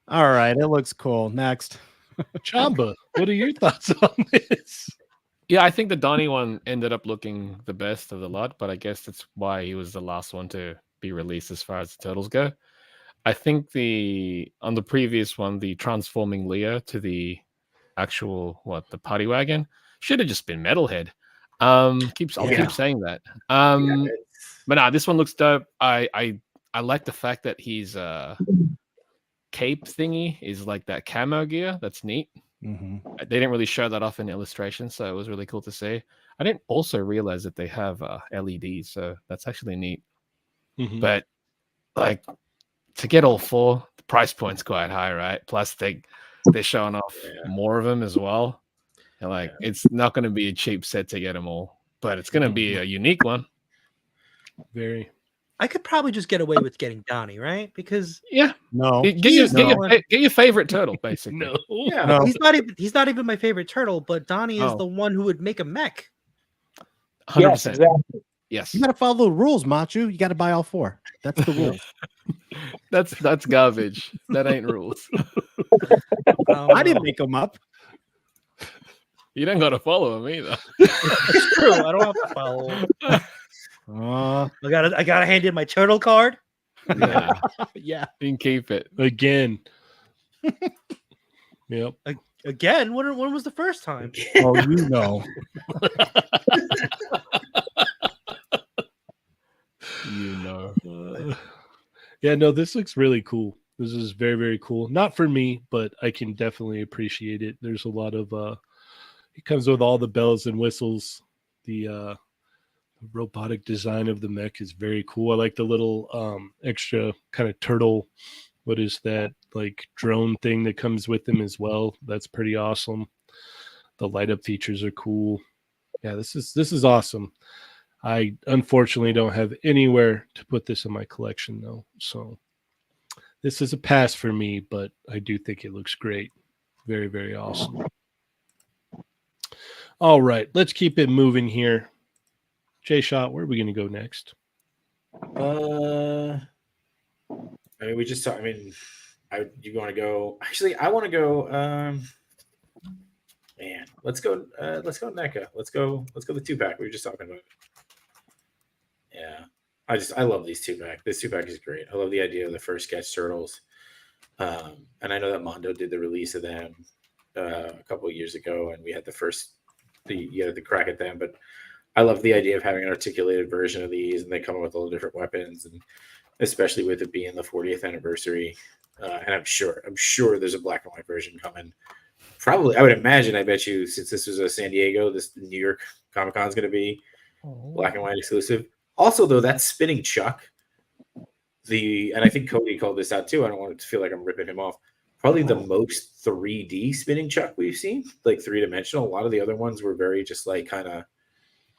[SPEAKER 3] all right, it looks cool. Next.
[SPEAKER 1] Chamba, what are your thoughts on this?
[SPEAKER 2] Yeah, I think the Donnie one ended up looking the best of the lot, but I guess that's why he was the last one to be released as far as the turtles go. I think on the previous one, the transforming Leo to the actual the party wagon should have just been Metalhead. I'll keep saying that. But nah, this one looks dope. I like the fact that his cape thingy is like that camo gear. That's neat.
[SPEAKER 3] Mhm.
[SPEAKER 2] They didn't really show that off in illustration, so it was really cool to see. I didn't also realize that they have LEDs, so that's actually neat.
[SPEAKER 1] Mhm.
[SPEAKER 2] But like to get all four, the price point's quite high, right? Plus they're showing off more of them as well. And like it's not going to be a cheap set to get them all, but it's going to be a unique one.
[SPEAKER 1] Very.
[SPEAKER 6] I could probably just get away with getting Donnie, right? Because
[SPEAKER 2] Yeah,
[SPEAKER 3] No.
[SPEAKER 2] get your favorite turtle, basically.
[SPEAKER 1] No.
[SPEAKER 5] Yeah.
[SPEAKER 3] No.
[SPEAKER 6] he's not even my favorite turtle, but Donnie is
[SPEAKER 2] Oh.
[SPEAKER 6] the one who would make a mech.
[SPEAKER 2] 100%.
[SPEAKER 4] Yes, exactly.
[SPEAKER 2] Yes,
[SPEAKER 3] You got to follow the rules, Machu. You got to buy all four. That's the rules.
[SPEAKER 2] that's garbage. That ain't rules.
[SPEAKER 3] I didn't make them up.
[SPEAKER 2] You don't got to follow them either.
[SPEAKER 6] It's true. I don't have to follow him. I gotta hand in my turtle card.
[SPEAKER 2] Yeah,
[SPEAKER 3] Yeah.
[SPEAKER 2] you can keep it.
[SPEAKER 1] Again. Yep.
[SPEAKER 6] Again, when was the first time?
[SPEAKER 3] Oh, you know.
[SPEAKER 2] You know.
[SPEAKER 1] Yeah, no, this looks really cool. This is very, very cool. Not for me, but I can definitely appreciate it. There's a lot of it comes with all the bells and whistles. The robotic design of the mech is very cool. I like the little extra kind of turtle, what is that, like drone thing that comes with them as well. That's pretty awesome. The light up features are cool. Yeah, this is awesome. I unfortunately don't have anywhere to put this in my collection though. So this is a pass for me, but I do think it looks great. Very, very awesome. All right, let's keep it moving here. Jay Shot, where are we going to go next?
[SPEAKER 5] I mean, we just talked. I mean, you want to go? Actually, I want to go. Man, let's go. Let's go NECA. Let's go the 2-pack we were just talking about. Yeah, I love these two pack. This two pack is great. I love the idea of the first sketch turtles. And I know that Mondo did the release of them a couple of years ago, and we had the crack at them. But I love the idea of having an articulated version of these, and they come up with all the different weapons, and especially with it being the 40th anniversary. And I'm sure there's a black and white version coming. Probably, I would imagine. I bet you, since this was a San Diego, this New York Comic Con is going to be black and white exclusive. Also, though, that spinning Chuck, and I think Cody called this out too. I don't want it to feel like I'm ripping him off. Probably the most 3D spinning Chuck we've seen, like 3-dimensional. A lot of the other ones were very just like kind of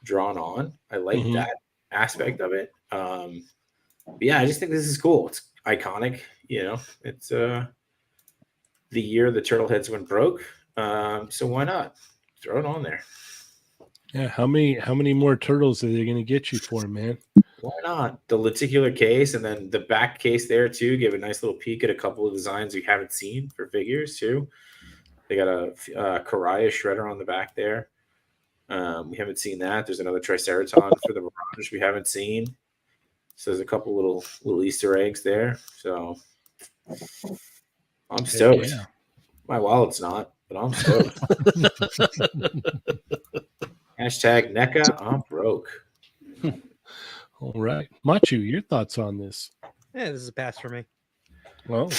[SPEAKER 5] drawn on. I like that aspect of it. Yeah, I just think this is cool. It's iconic. It's the year the turtle heads went broke. So why not throw it on there?
[SPEAKER 1] Yeah, how many more turtles are they going to get you for, man?
[SPEAKER 5] Why not? The lenticular case, and then the back case there too. Give a nice little peek at a couple of designs we haven't seen for figures too. They got a Karaya shredder on the back there. We haven't seen that. There's another Triceraton for the Mirage we haven't seen. So there's a couple little Easter eggs there. So I'm stoked.
[SPEAKER 1] Yeah.
[SPEAKER 5] My wallet's not, but I'm stoked. Hashtag NECA, I'm broke.
[SPEAKER 1] All right. Machu, your thoughts on this?
[SPEAKER 6] Yeah, this is a pass for me.
[SPEAKER 1] Well,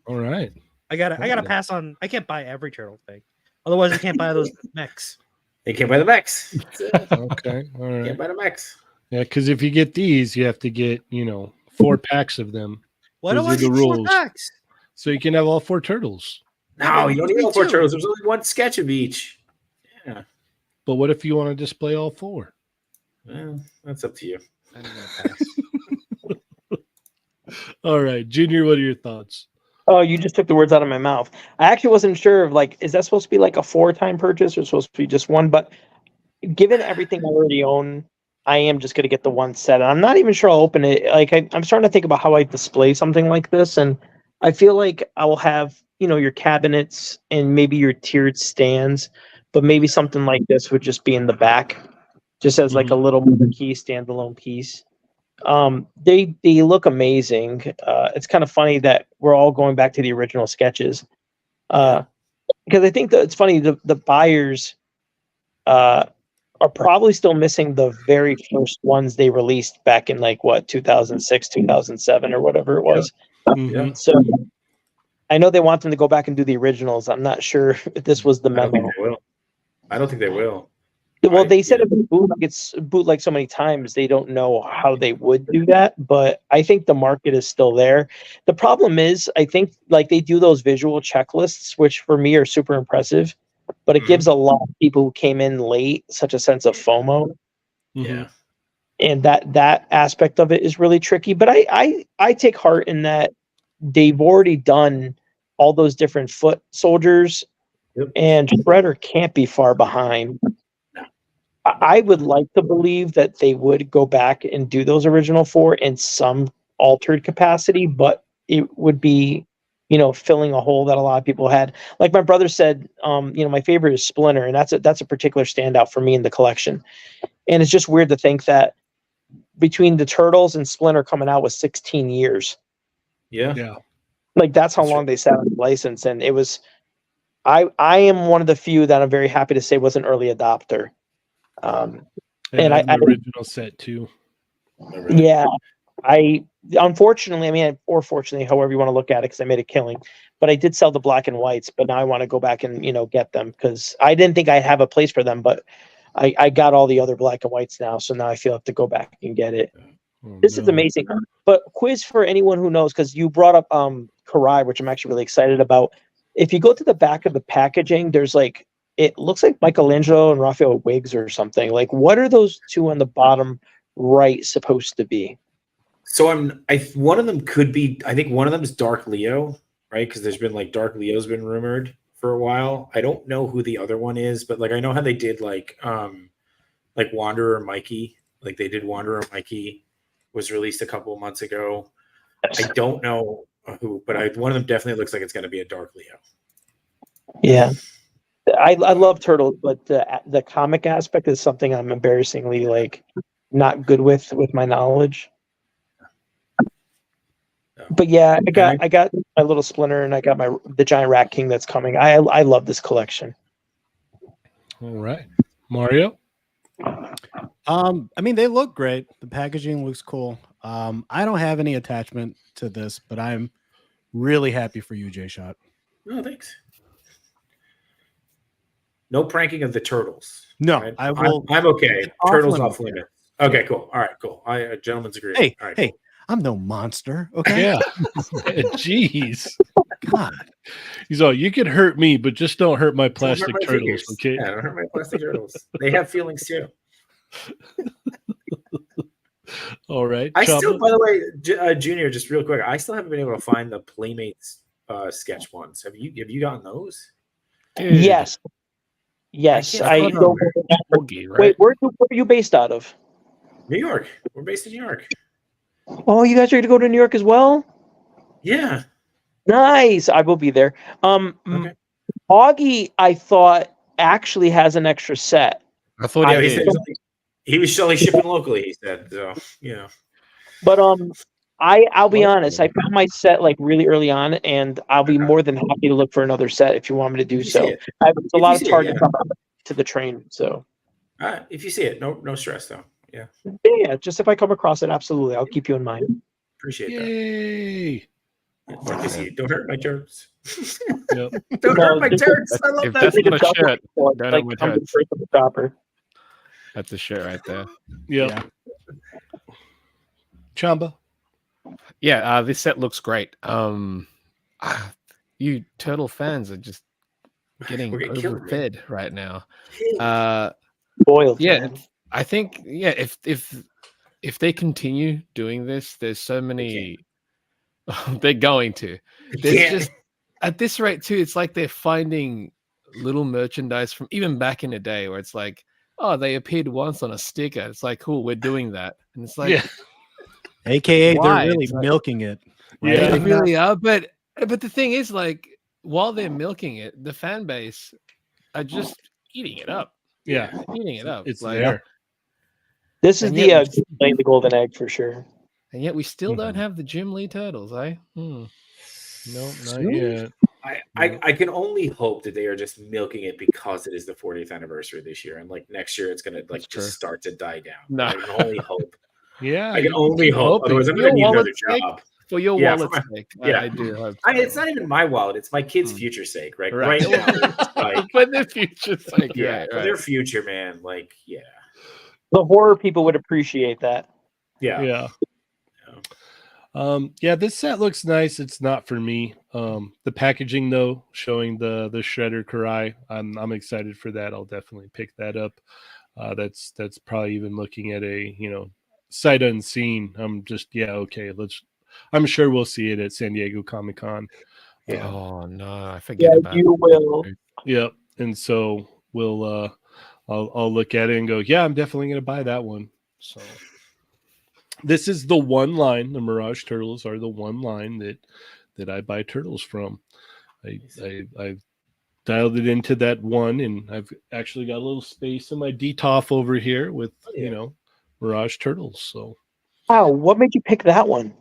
[SPEAKER 1] all right.
[SPEAKER 6] I gotta pass on. I can't buy every turtle thing. Otherwise, I can't buy those mechs.
[SPEAKER 5] You can't buy the mechs.
[SPEAKER 1] Okay. All right.
[SPEAKER 5] Can't buy the mechs.
[SPEAKER 1] Yeah, because if you get these, you have to get 4 packs of them.
[SPEAKER 6] Why do I
[SPEAKER 1] Those are
[SPEAKER 6] get
[SPEAKER 1] the
[SPEAKER 6] 4
[SPEAKER 1] rules.
[SPEAKER 6] packs?
[SPEAKER 1] So you can have all 4 turtles.
[SPEAKER 5] No, you don't need all 4 turtles. There's only one sketch of each. Yeah.
[SPEAKER 1] But what if you want to display all 4?
[SPEAKER 5] Well, that's up to you.
[SPEAKER 6] I'm gonna pass.
[SPEAKER 1] All right, Junior, what are your thoughts?
[SPEAKER 4] Oh, you just took the words out of my mouth. I actually wasn't sure of is that supposed to be like a 4-time purchase or supposed to be just one? But given everything I already own, I am just going to get the one set. And I'm not even sure I'll open it. I'm starting to think about how I display something like this. And I feel like I will have, your cabinets and maybe your tiered stands, but maybe something like this would just be in the back, just as like a little key standalone piece. They look amazing. It's kind of funny that we're all going back to the original sketches. Because I think that it's funny, the buyers, are probably still missing the very first ones they released back in 2006, 2007 or whatever it was.
[SPEAKER 1] Mm-hmm.
[SPEAKER 4] So I know they want them to go back and do the originals. I'm not sure if this was the memo.
[SPEAKER 5] I don't think they will.
[SPEAKER 4] Well, they said it's bootleg so many times they don't know how they would do that, but I think the market is still there. The problem is, I think they do those visual checklists, which for me are super impressive, but it gives a lot of people who came in late such a sense of FOMO.
[SPEAKER 5] Yeah.
[SPEAKER 4] And that aspect of it is really tricky. But I take heart in that they've already done all those different foot soldiers, and Shredder can't be far behind. I would like to believe that they would go back and do those original 4 in some altered capacity, but it would be, filling a hole that a lot of people had. Like my brother said, my favorite is Splinter, and that's a particular standout for me in the collection. And it's just weird to think that between the Turtles and Splinter coming out was 16 years.
[SPEAKER 5] Yeah.
[SPEAKER 4] That's how long they sat on the license. And it was, I am one of the few that I'm very happy to say was an early adopter.
[SPEAKER 1] And I original set too.
[SPEAKER 4] Yeah, unfortunately, or fortunately, however you want to look at it, because I made a killing, but I did sell the black and whites, but now I want to go back and get them because I didn't think I'd have a place for them, but I got all the other black and whites now, so now I feel I have to go back and get it. This is amazing. But quiz for anyone who knows, because you brought up Karai, which I'm actually really excited about. If you go to the back of the packaging, there's it looks like Michelangelo and Raphael wigs or something. What are those two on the bottom right supposed to be?
[SPEAKER 5] So one of them could be, I think one of them is Dark Leo, right? Because there's been Dark Leo's been rumored for a while. I don't know who the other one is, but I know how they did Wanderer Mikey. They did Wanderer Mikey was released a couple of months ago. I don't know who, but one of them definitely looks like it's going to be a Dark Leo.
[SPEAKER 4] Yeah. I love Turtles, but the comic aspect is something I'm embarrassingly not good with my knowledge.
[SPEAKER 5] No.
[SPEAKER 4] But yeah, I got my little Splinter, and I got the giant Rat King that's coming. I love this collection.
[SPEAKER 1] All right, Mario.
[SPEAKER 3] I mean, they look great. The packaging looks cool. I don't have any attachment to this, but I'm really happy for you, J-Shot.
[SPEAKER 5] No, thanks. No pranking of the turtles.
[SPEAKER 3] No,
[SPEAKER 5] right?
[SPEAKER 3] I will.
[SPEAKER 5] I'm okay.
[SPEAKER 3] Off
[SPEAKER 5] Turtles
[SPEAKER 3] limits
[SPEAKER 5] off limits. Okay, cool. All right, cool. Gentlemen's agreement.
[SPEAKER 3] Hey,
[SPEAKER 5] All right,
[SPEAKER 3] hey,
[SPEAKER 5] cool.
[SPEAKER 3] I'm no monster. Okay.
[SPEAKER 1] Yeah. Jeez.
[SPEAKER 3] God.
[SPEAKER 1] He's all, you can hurt me, but just don't hurt my
[SPEAKER 5] Don't hurt
[SPEAKER 1] plastic
[SPEAKER 5] my
[SPEAKER 1] turtles,
[SPEAKER 5] figures.
[SPEAKER 1] okay?
[SPEAKER 5] Yeah, don't hurt my plastic turtles. They have feelings too.
[SPEAKER 1] All right.
[SPEAKER 5] I still,
[SPEAKER 1] Chamba?
[SPEAKER 5] by the way, Junior, just real quick, I still haven't been able to find the Playmates sketch ones. Have you gotten those?
[SPEAKER 2] Dude,
[SPEAKER 4] Yes. Yes.
[SPEAKER 2] I
[SPEAKER 4] I
[SPEAKER 2] can't
[SPEAKER 4] don't.
[SPEAKER 2] Boogie, right?
[SPEAKER 4] Wait, where are you based out of?
[SPEAKER 5] New York. We're based in New York.
[SPEAKER 4] Oh, you guys are going to go to New York as well?
[SPEAKER 5] Yeah.
[SPEAKER 4] Nice. I will be there.
[SPEAKER 5] Okay.
[SPEAKER 4] Augie, I thought, actually has an extra set.
[SPEAKER 2] I thought
[SPEAKER 5] Yeah,
[SPEAKER 2] he
[SPEAKER 5] he
[SPEAKER 2] did.
[SPEAKER 5] said he was only shipping locally. He said so. You know.
[SPEAKER 4] But I'll be honest. I found my set like really early on, and I'll be more than happy to look for another set if you want me to do
[SPEAKER 5] If you see
[SPEAKER 4] so.
[SPEAKER 5] it.
[SPEAKER 4] It's a
[SPEAKER 5] If
[SPEAKER 4] lot
[SPEAKER 5] you
[SPEAKER 4] of
[SPEAKER 5] see it,
[SPEAKER 4] targets
[SPEAKER 5] yeah.
[SPEAKER 4] to the train. So
[SPEAKER 5] If you see it, no stress though. Yeah,
[SPEAKER 4] yeah, just if I come across it, absolutely, I'll keep you in mind.
[SPEAKER 5] appreciate that.
[SPEAKER 1] Yay.
[SPEAKER 5] Yeah, fuck this, you. Don't hurt my turds.
[SPEAKER 1] Yep.
[SPEAKER 5] Don't hurt my
[SPEAKER 4] just-
[SPEAKER 5] turds. I love
[SPEAKER 2] If
[SPEAKER 5] that.
[SPEAKER 2] that's
[SPEAKER 4] Need
[SPEAKER 2] not
[SPEAKER 4] to
[SPEAKER 2] a shirt,
[SPEAKER 4] double-
[SPEAKER 2] don't
[SPEAKER 4] like,
[SPEAKER 2] have my
[SPEAKER 4] come to
[SPEAKER 2] turds.
[SPEAKER 4] first of the chopper.
[SPEAKER 2] That's a shirt right there.
[SPEAKER 1] Yep.
[SPEAKER 3] Yeah.
[SPEAKER 1] Chamba.
[SPEAKER 2] Yeah, this set looks great. You turtle fans are just getting
[SPEAKER 5] We're getting killed, man.
[SPEAKER 2] overfed right now.
[SPEAKER 4] Boiled.
[SPEAKER 2] Yeah,
[SPEAKER 4] man.
[SPEAKER 2] I think if they continue doing this, there's so many. They're going to. There's
[SPEAKER 5] Yeah.
[SPEAKER 2] just at this rate too. It's like they're finding little merchandise from even back in the day, where it's like, oh, they appeared once on a sticker. It's like, cool, we're doing that, and it's like,
[SPEAKER 1] Yeah.
[SPEAKER 3] AKA,
[SPEAKER 2] Why?
[SPEAKER 3] they're really
[SPEAKER 2] It's like-
[SPEAKER 3] milking it.
[SPEAKER 2] yeah,
[SPEAKER 1] Yeah.
[SPEAKER 2] they really are. But the thing is, like, while they're milking it, the fan base are just eating it up.
[SPEAKER 1] Yeah.
[SPEAKER 2] Eating it up.
[SPEAKER 1] It's
[SPEAKER 2] like,
[SPEAKER 1] there.
[SPEAKER 4] This is
[SPEAKER 2] And
[SPEAKER 4] the
[SPEAKER 2] yet
[SPEAKER 4] laying the golden egg for sure.
[SPEAKER 2] And yet we still don't
[SPEAKER 1] Mhm.
[SPEAKER 2] have the Jim Lee turtles, eh?
[SPEAKER 1] No, not yet.
[SPEAKER 5] I can only hope that they are just milking it because it is the 40th anniversary this year, and like next year it's gonna like
[SPEAKER 2] That's true.
[SPEAKER 5] just start to die down.
[SPEAKER 2] No.
[SPEAKER 5] I can only hope.
[SPEAKER 1] Yeah.
[SPEAKER 5] I can only hope.
[SPEAKER 2] hoping.
[SPEAKER 5] Otherwise, I'm
[SPEAKER 2] For
[SPEAKER 5] gonna
[SPEAKER 2] your
[SPEAKER 5] need another
[SPEAKER 2] wallet's sake?
[SPEAKER 5] job.
[SPEAKER 2] For your
[SPEAKER 5] Yeah,
[SPEAKER 2] wallet's
[SPEAKER 5] for
[SPEAKER 2] sake,
[SPEAKER 5] yeah.
[SPEAKER 2] I do hope.
[SPEAKER 5] It's not even my wallet; it's my kids'
[SPEAKER 2] Hmm.
[SPEAKER 5] future sake. Right,
[SPEAKER 2] Right.
[SPEAKER 5] right now, it's like
[SPEAKER 2] For their future's sake,
[SPEAKER 5] yeah,
[SPEAKER 2] right,
[SPEAKER 5] for
[SPEAKER 2] right.
[SPEAKER 5] their future, man. Like, yeah,
[SPEAKER 4] The horror people would appreciate that.
[SPEAKER 5] yeah.
[SPEAKER 1] Yeah. Yeah, this set looks nice. It's not for me. The packaging though, showing the Shredder Karai, I'm excited for that. I'll definitely pick that up. That's probably even looking at a sight unseen. I'm just okay. I'm sure we'll see it at San Diego Comic-Con.
[SPEAKER 5] Yeah.
[SPEAKER 2] Oh no, I forget
[SPEAKER 4] Yeah,
[SPEAKER 2] about
[SPEAKER 4] you will.
[SPEAKER 1] Yep. And so we'll I'll look at it and go, yeah, I'm definitely gonna buy that one. So this is the one line. The Mirage Turtles are the one line that I buy turtles from. I've dialed it into that one, and I've actually got a little space in my DTOF over here with Mirage Turtles. So
[SPEAKER 4] Wow, what made you pick that one?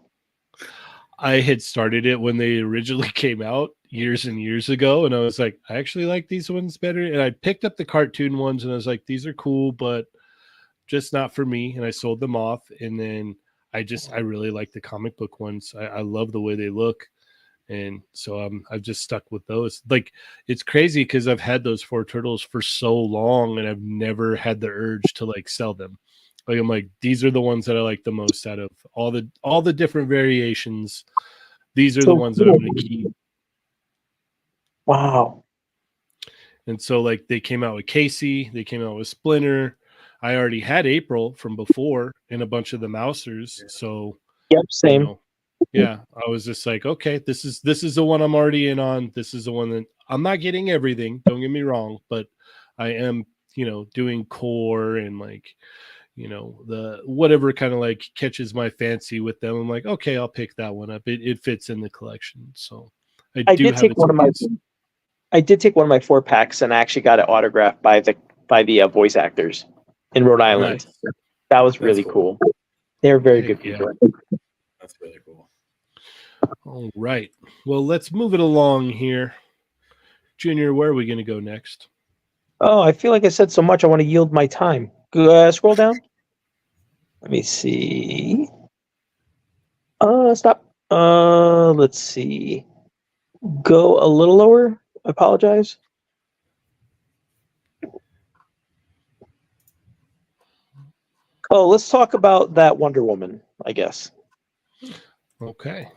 [SPEAKER 1] I had started it when they originally came out years and years ago, and I was like, I actually like these ones better. And I picked up the cartoon ones, and I was like, these are cool, but just not for me. And I sold them off. And then I really like the comic book ones. I love the way they look. And so I've just stuck with those. Like, it's crazy because I've had those 4 turtles for so long, and I've never had the urge to like sell them. Like, I'm like, these are the ones that I like the most out of all the different variations. These are the ones that I'm going to keep.
[SPEAKER 4] Wow.
[SPEAKER 1] And so, like, they came out with Casey, they came out with Splinter. I already had April from before and a bunch of the Mousers. So,
[SPEAKER 4] Yep, same.
[SPEAKER 1] Yeah, I was just like, okay, this is the one I'm already in on. This is the one that I'm not getting everything. Don't get me wrong, but I am, doing core and like, the whatever kind of like catches my fancy with them. I'm like, okay, I'll pick that one up. It fits in the collection. So
[SPEAKER 4] I did take one of my 4 packs, and I actually got it autographed by the voice actors in Rhode Island.
[SPEAKER 1] Nice.
[SPEAKER 4] That was really cool. They're very good people.
[SPEAKER 5] That's really cool.
[SPEAKER 1] All right. Well, let's move it along here. Junior, where are we going to go next?
[SPEAKER 4] Oh, I feel like I said so much. I want to yield my time. Scroll down. Let me see. Stop. Let's see. Go a little lower. I apologize. Oh, let's talk about that Wonder Woman, I guess.
[SPEAKER 1] Okay.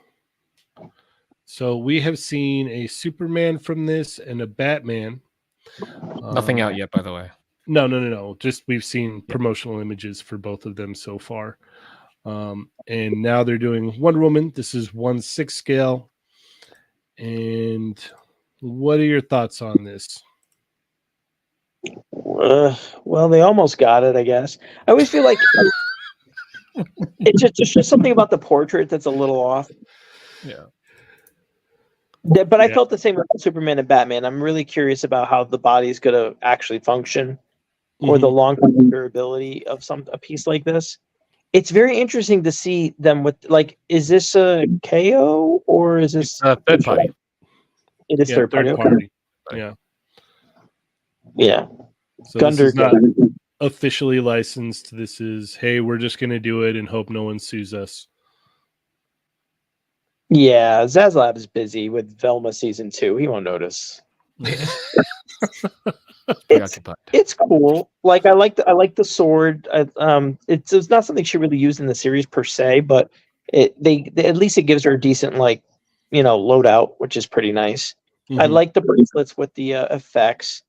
[SPEAKER 1] So we have seen a Superman from this and a Batman.
[SPEAKER 2] Nothing out yet, by the way.
[SPEAKER 1] No. Just we've seen promotional images for both of them so far. And now they're doing Wonder Woman. This is 1/6 scale. And what are your thoughts on this?
[SPEAKER 4] Well, they almost got it, I guess. I always feel like it's just something about the portrait that's a little off.
[SPEAKER 2] Yeah.
[SPEAKER 4] But I felt the same with Superman and Batman. I'm really curious about how the body's going to actually function, or the long-term durability of a piece like this. It's very interesting to see them with, like, is this a KO or is this
[SPEAKER 2] a third party?
[SPEAKER 4] It is third party. Okay.
[SPEAKER 1] Yeah.
[SPEAKER 4] Yeah.
[SPEAKER 1] So this is not officially licensed. This is, hey, we're just going to do it and hope no one sues us.
[SPEAKER 4] Yeah, Zaslav is busy with Velma season 2. He won't notice. It's cool. Like I like the sword. It's not something she really used in the series per se, but they at least it gives her a decent loadout, which is pretty nice. I like the bracelets with the effects.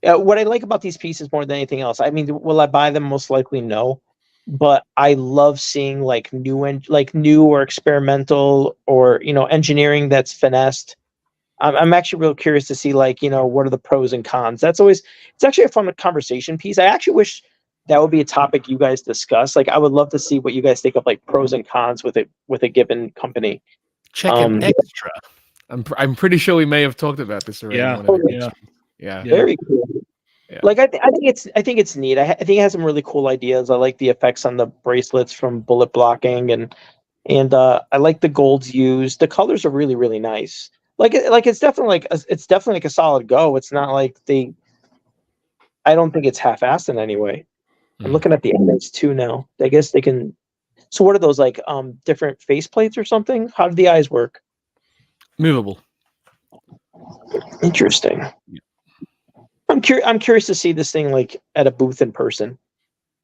[SPEAKER 4] What I like about these pieces more than anything else, I mean, will I buy them? Most likely no. But I love seeing like new or experimental or engineering that's finessed. I'm actually real curious to see what are the pros and cons. It's actually a fun conversation piece. I actually wish that would be a topic you guys discuss. Like I would love to see what you guys think of like pros and cons with a given company.
[SPEAKER 2] Check an extra. I'm pretty sure we may have talked about this already. Yeah.
[SPEAKER 4] Very cool.
[SPEAKER 2] Yeah.
[SPEAKER 4] Like I think it's neat. I think it has some really cool ideas. I like the effects on the bracelets from bullet blocking, and I like the golds used. The colors are really, really nice. It's definitely like a solid go. It's not like I don't think it's half-assed in any way. I'm looking at the images too now. I guess they can. So what are those like? Different face plates or something? How do the eyes work?
[SPEAKER 2] Movable.
[SPEAKER 4] Interesting. Yeah. I'm curious to see this thing like at a booth in person.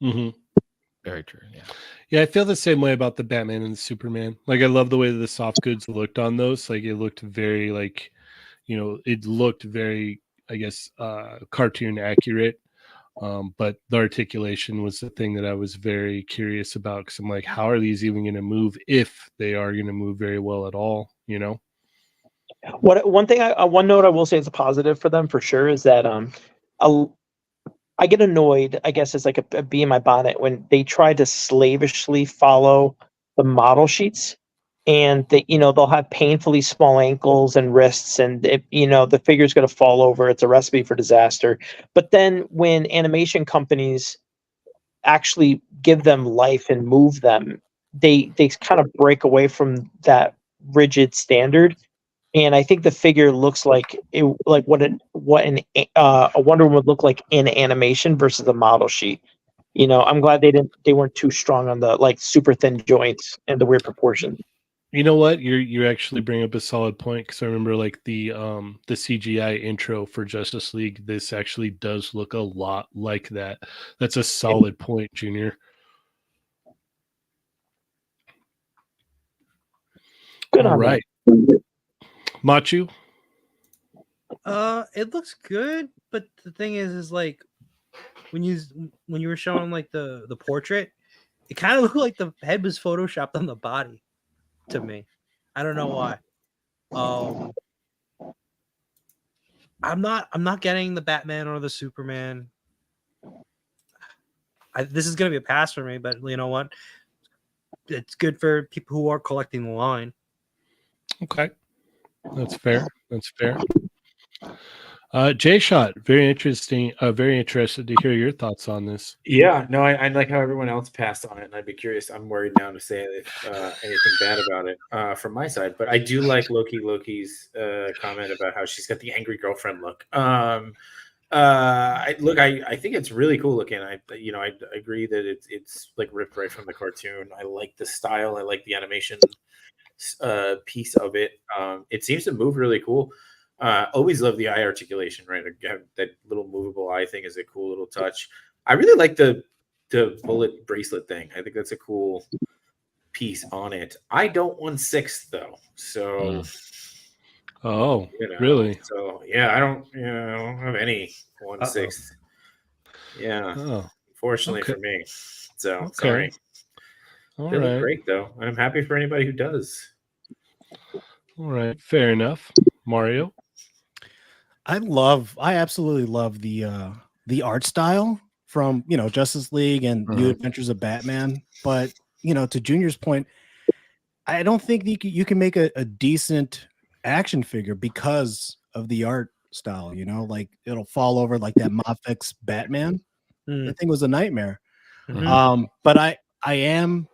[SPEAKER 2] Very true. Yeah.
[SPEAKER 1] Yeah, I feel the same way about the Batman and the Superman. Like, I love the way that the soft goods looked on those. Like, it looked very it looked very, I guess, cartoon accurate. But the articulation was the thing that I was very curious about, because I'm like, how are these even going to move, if they are going to move very well at all?
[SPEAKER 4] One note I will say is a positive for them for sure is that I get annoyed, I guess it's like a bee in my bonnet, when they try to slavishly follow the model sheets, and they'll have painfully small ankles and wrists, and the figure's going to fall over. It's a recipe for disaster. But then when animation companies actually give them life and move them, they kind of break away from that rigid standard. And I think the figure looks like what a Wonder Woman would look like in animation versus a model sheet. I'm glad they weren't too strong on the super thin joints and the weird proportions.
[SPEAKER 1] You know what? You actually bring up a solid point, because I remember the CGI intro for Justice League. This actually does look a lot like that. That's a solid point, Junior.
[SPEAKER 4] Good.
[SPEAKER 1] All right. Machu?
[SPEAKER 6] It looks good, but the thing is like when you were showing like the portrait, it kind of looked like the head was photoshopped on the body to me. I don't know why. I'm not getting the Batman or the Superman. This is gonna be a pass for me, but you know what? It's good for people who are collecting the line.
[SPEAKER 1] Okay. That's fair. Jay Shot, very interesting. Very interested to hear your thoughts on this.
[SPEAKER 5] Yeah, no, I like how everyone else passed on it, and I'd be curious. I'm worried now to say if anything bad about it from my side, but I do like Loki's comment about how she's got the angry girlfriend look. I think it's really cool looking. I agree that it's like ripped right from the cartoon. I like the style. I like the animation piece of it. It seems to move really cool. Always love the eye articulation, right? That little movable eye thing is a cool little touch. I really like the bullet bracelet thing. I think that's a cool piece on it. I don't 1/6 though, so
[SPEAKER 1] oh, really?
[SPEAKER 5] So yeah, I don't have any 1/6. Yeah, unfortunately for me. So sorry.
[SPEAKER 1] All
[SPEAKER 5] they
[SPEAKER 1] right.
[SPEAKER 5] look great though, and I'm happy for anybody who does.
[SPEAKER 1] All right, fair enough. Mario,
[SPEAKER 3] I absolutely love the art style from Justice League and New Adventures of Batman. But to Junior's point, I don't think you can make a decent action figure because of the art style. Like it'll fall over like that Mafex Batman. That thing was a nightmare. But I am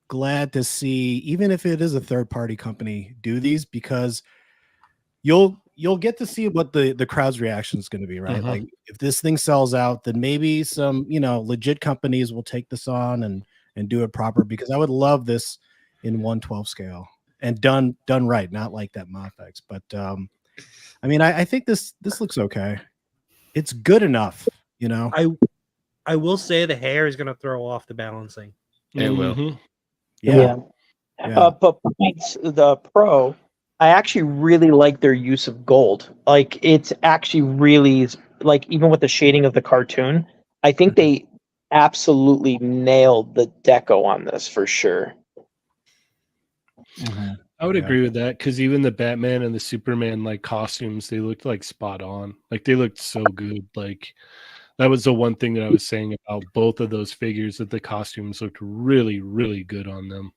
[SPEAKER 3] glad to see, even if it is a third-party company, do these, because you'll get to see what the crowd's reaction is going to be, right? Like if this thing sells out, then maybe some legit companies will take this on and do it proper, because I would love this in 1/12 scale and done right, not like that Mafex. But I mean, I think this looks okay. It's good enough,
[SPEAKER 6] I will say the hair is going to throw off the balancing.
[SPEAKER 2] It will.
[SPEAKER 3] Yeah.
[SPEAKER 4] But the Pro, I actually really like their use of gold. Like it's actually really, like, even with the shading of the cartoon, I think they absolutely nailed the deco on this for sure.
[SPEAKER 1] I would agree with that, because even the Batman and the Superman like costumes, they looked like spot on. Like they looked so good. Like that was the one thing that I was saying about both of those figures, that the costumes looked really, really good on them.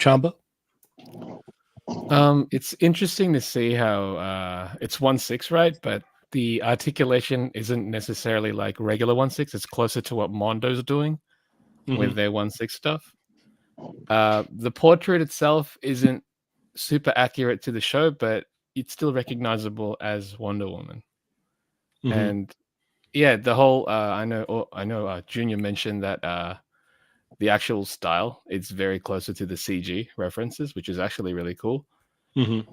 [SPEAKER 1] Chamba?
[SPEAKER 2] It's interesting to see how it's 1/6, right? But the articulation isn't necessarily like regular 1/6. It's closer to what Mondo's doing with their 1/6 stuff. The portrait itself isn't super accurate to the show, but it's still recognizable as Wonder Woman. And yeah, the whole I know Junior mentioned that the actual style, it's very closer to the CG references, which is actually really cool.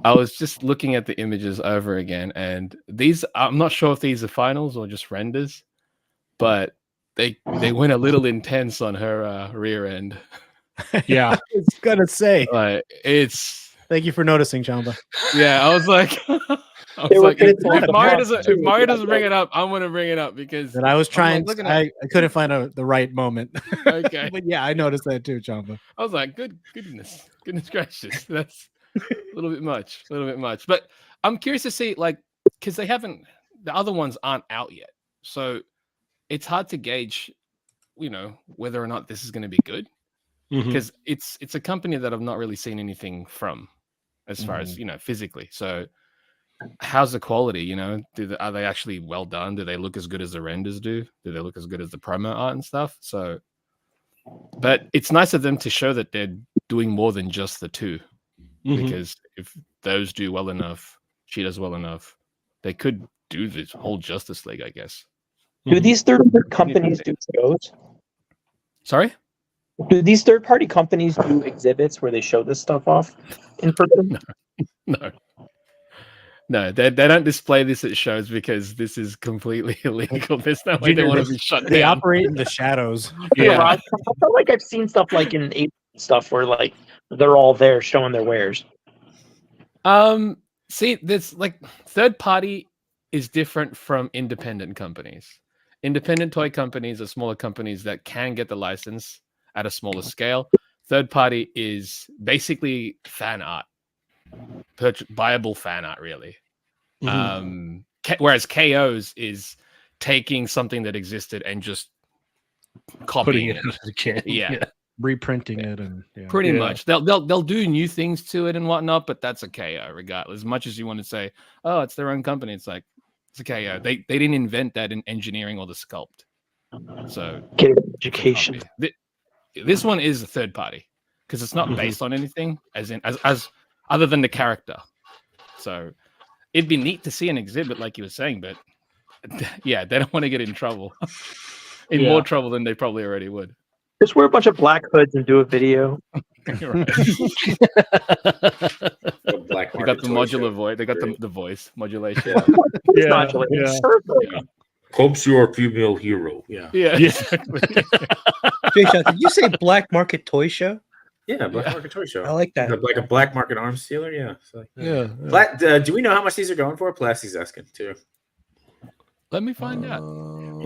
[SPEAKER 2] I was just looking at the images over again, and these, I'm not sure if these are finals or just renders, but they went a little intense on her rear end.
[SPEAKER 1] Yeah,
[SPEAKER 3] I was gonna say,
[SPEAKER 2] like, it's.
[SPEAKER 3] Thank you for noticing, Chamba.
[SPEAKER 2] Yeah, I was like, if Mario doesn't bring it up, I'm gonna bring it up, because.
[SPEAKER 3] And I was trying.
[SPEAKER 2] Like,
[SPEAKER 3] I couldn't find the right moment.
[SPEAKER 2] Okay,
[SPEAKER 3] but yeah, I noticed that too, Chamba.
[SPEAKER 2] I was like, goodness gracious, that's a little bit much. But I'm curious to see, like, because the other ones aren't out yet, so it's hard to gauge, whether or not this is going to be good, because it's a company that I've not really seen anything from, as far as physically. So how's the quality? Are they actually well done? Do they look as good as the renders do? Do they look as good as the promo art and stuff? So, but it's nice of them to show that they're doing more than just the two, because if those do well enough, she does well enough, they could do this whole Justice League, I guess.
[SPEAKER 4] Do these third-party companies do shows?
[SPEAKER 2] Sorry?
[SPEAKER 4] Do these third-party companies do exhibits where they show this stuff off in person?
[SPEAKER 2] No, they don't display this at shows, because this is completely illegal. There's no way they want to be shut down.
[SPEAKER 3] They operate in the shadows.
[SPEAKER 4] Yeah, I feel like I've seen stuff like in stuff where like they're all there showing their wares.
[SPEAKER 2] See, this, like, third party is different from independent companies. Independent toy companies are smaller companies that can get the license at a smaller scale. Third party is basically fan art, buyable fan art, really. Whereas KO's is taking something that existed and just copying
[SPEAKER 1] it.
[SPEAKER 2] Yeah.
[SPEAKER 3] reprinting it and
[SPEAKER 2] pretty much. They'll do new things to it and whatnot, but that's a KO regardless. As much as you want to say, oh, it's their own company, it's like it's a KO. They didn't invent that in engineering or the sculpt. So
[SPEAKER 4] get education.
[SPEAKER 2] This one is a third party because it's not based on anything as other than the character. So it'd be neat to see an exhibit like you were saying, but yeah, they don't want to get in trouble. More trouble than they probably already would.
[SPEAKER 4] Just wear a bunch of black hoods and do a video.
[SPEAKER 2] They got the modular voice. They got the voice modulation.
[SPEAKER 5] Hope's your female hero. Yeah.
[SPEAKER 2] Exactly.
[SPEAKER 6] Jay, did you say black market toy show?
[SPEAKER 5] Yeah, black market toy show.
[SPEAKER 6] I like that.
[SPEAKER 5] Like a black market arms dealer. Yeah. So,
[SPEAKER 1] Yeah.
[SPEAKER 5] Do we know how much these are going for? Plasty's asking too.
[SPEAKER 2] Let me find out.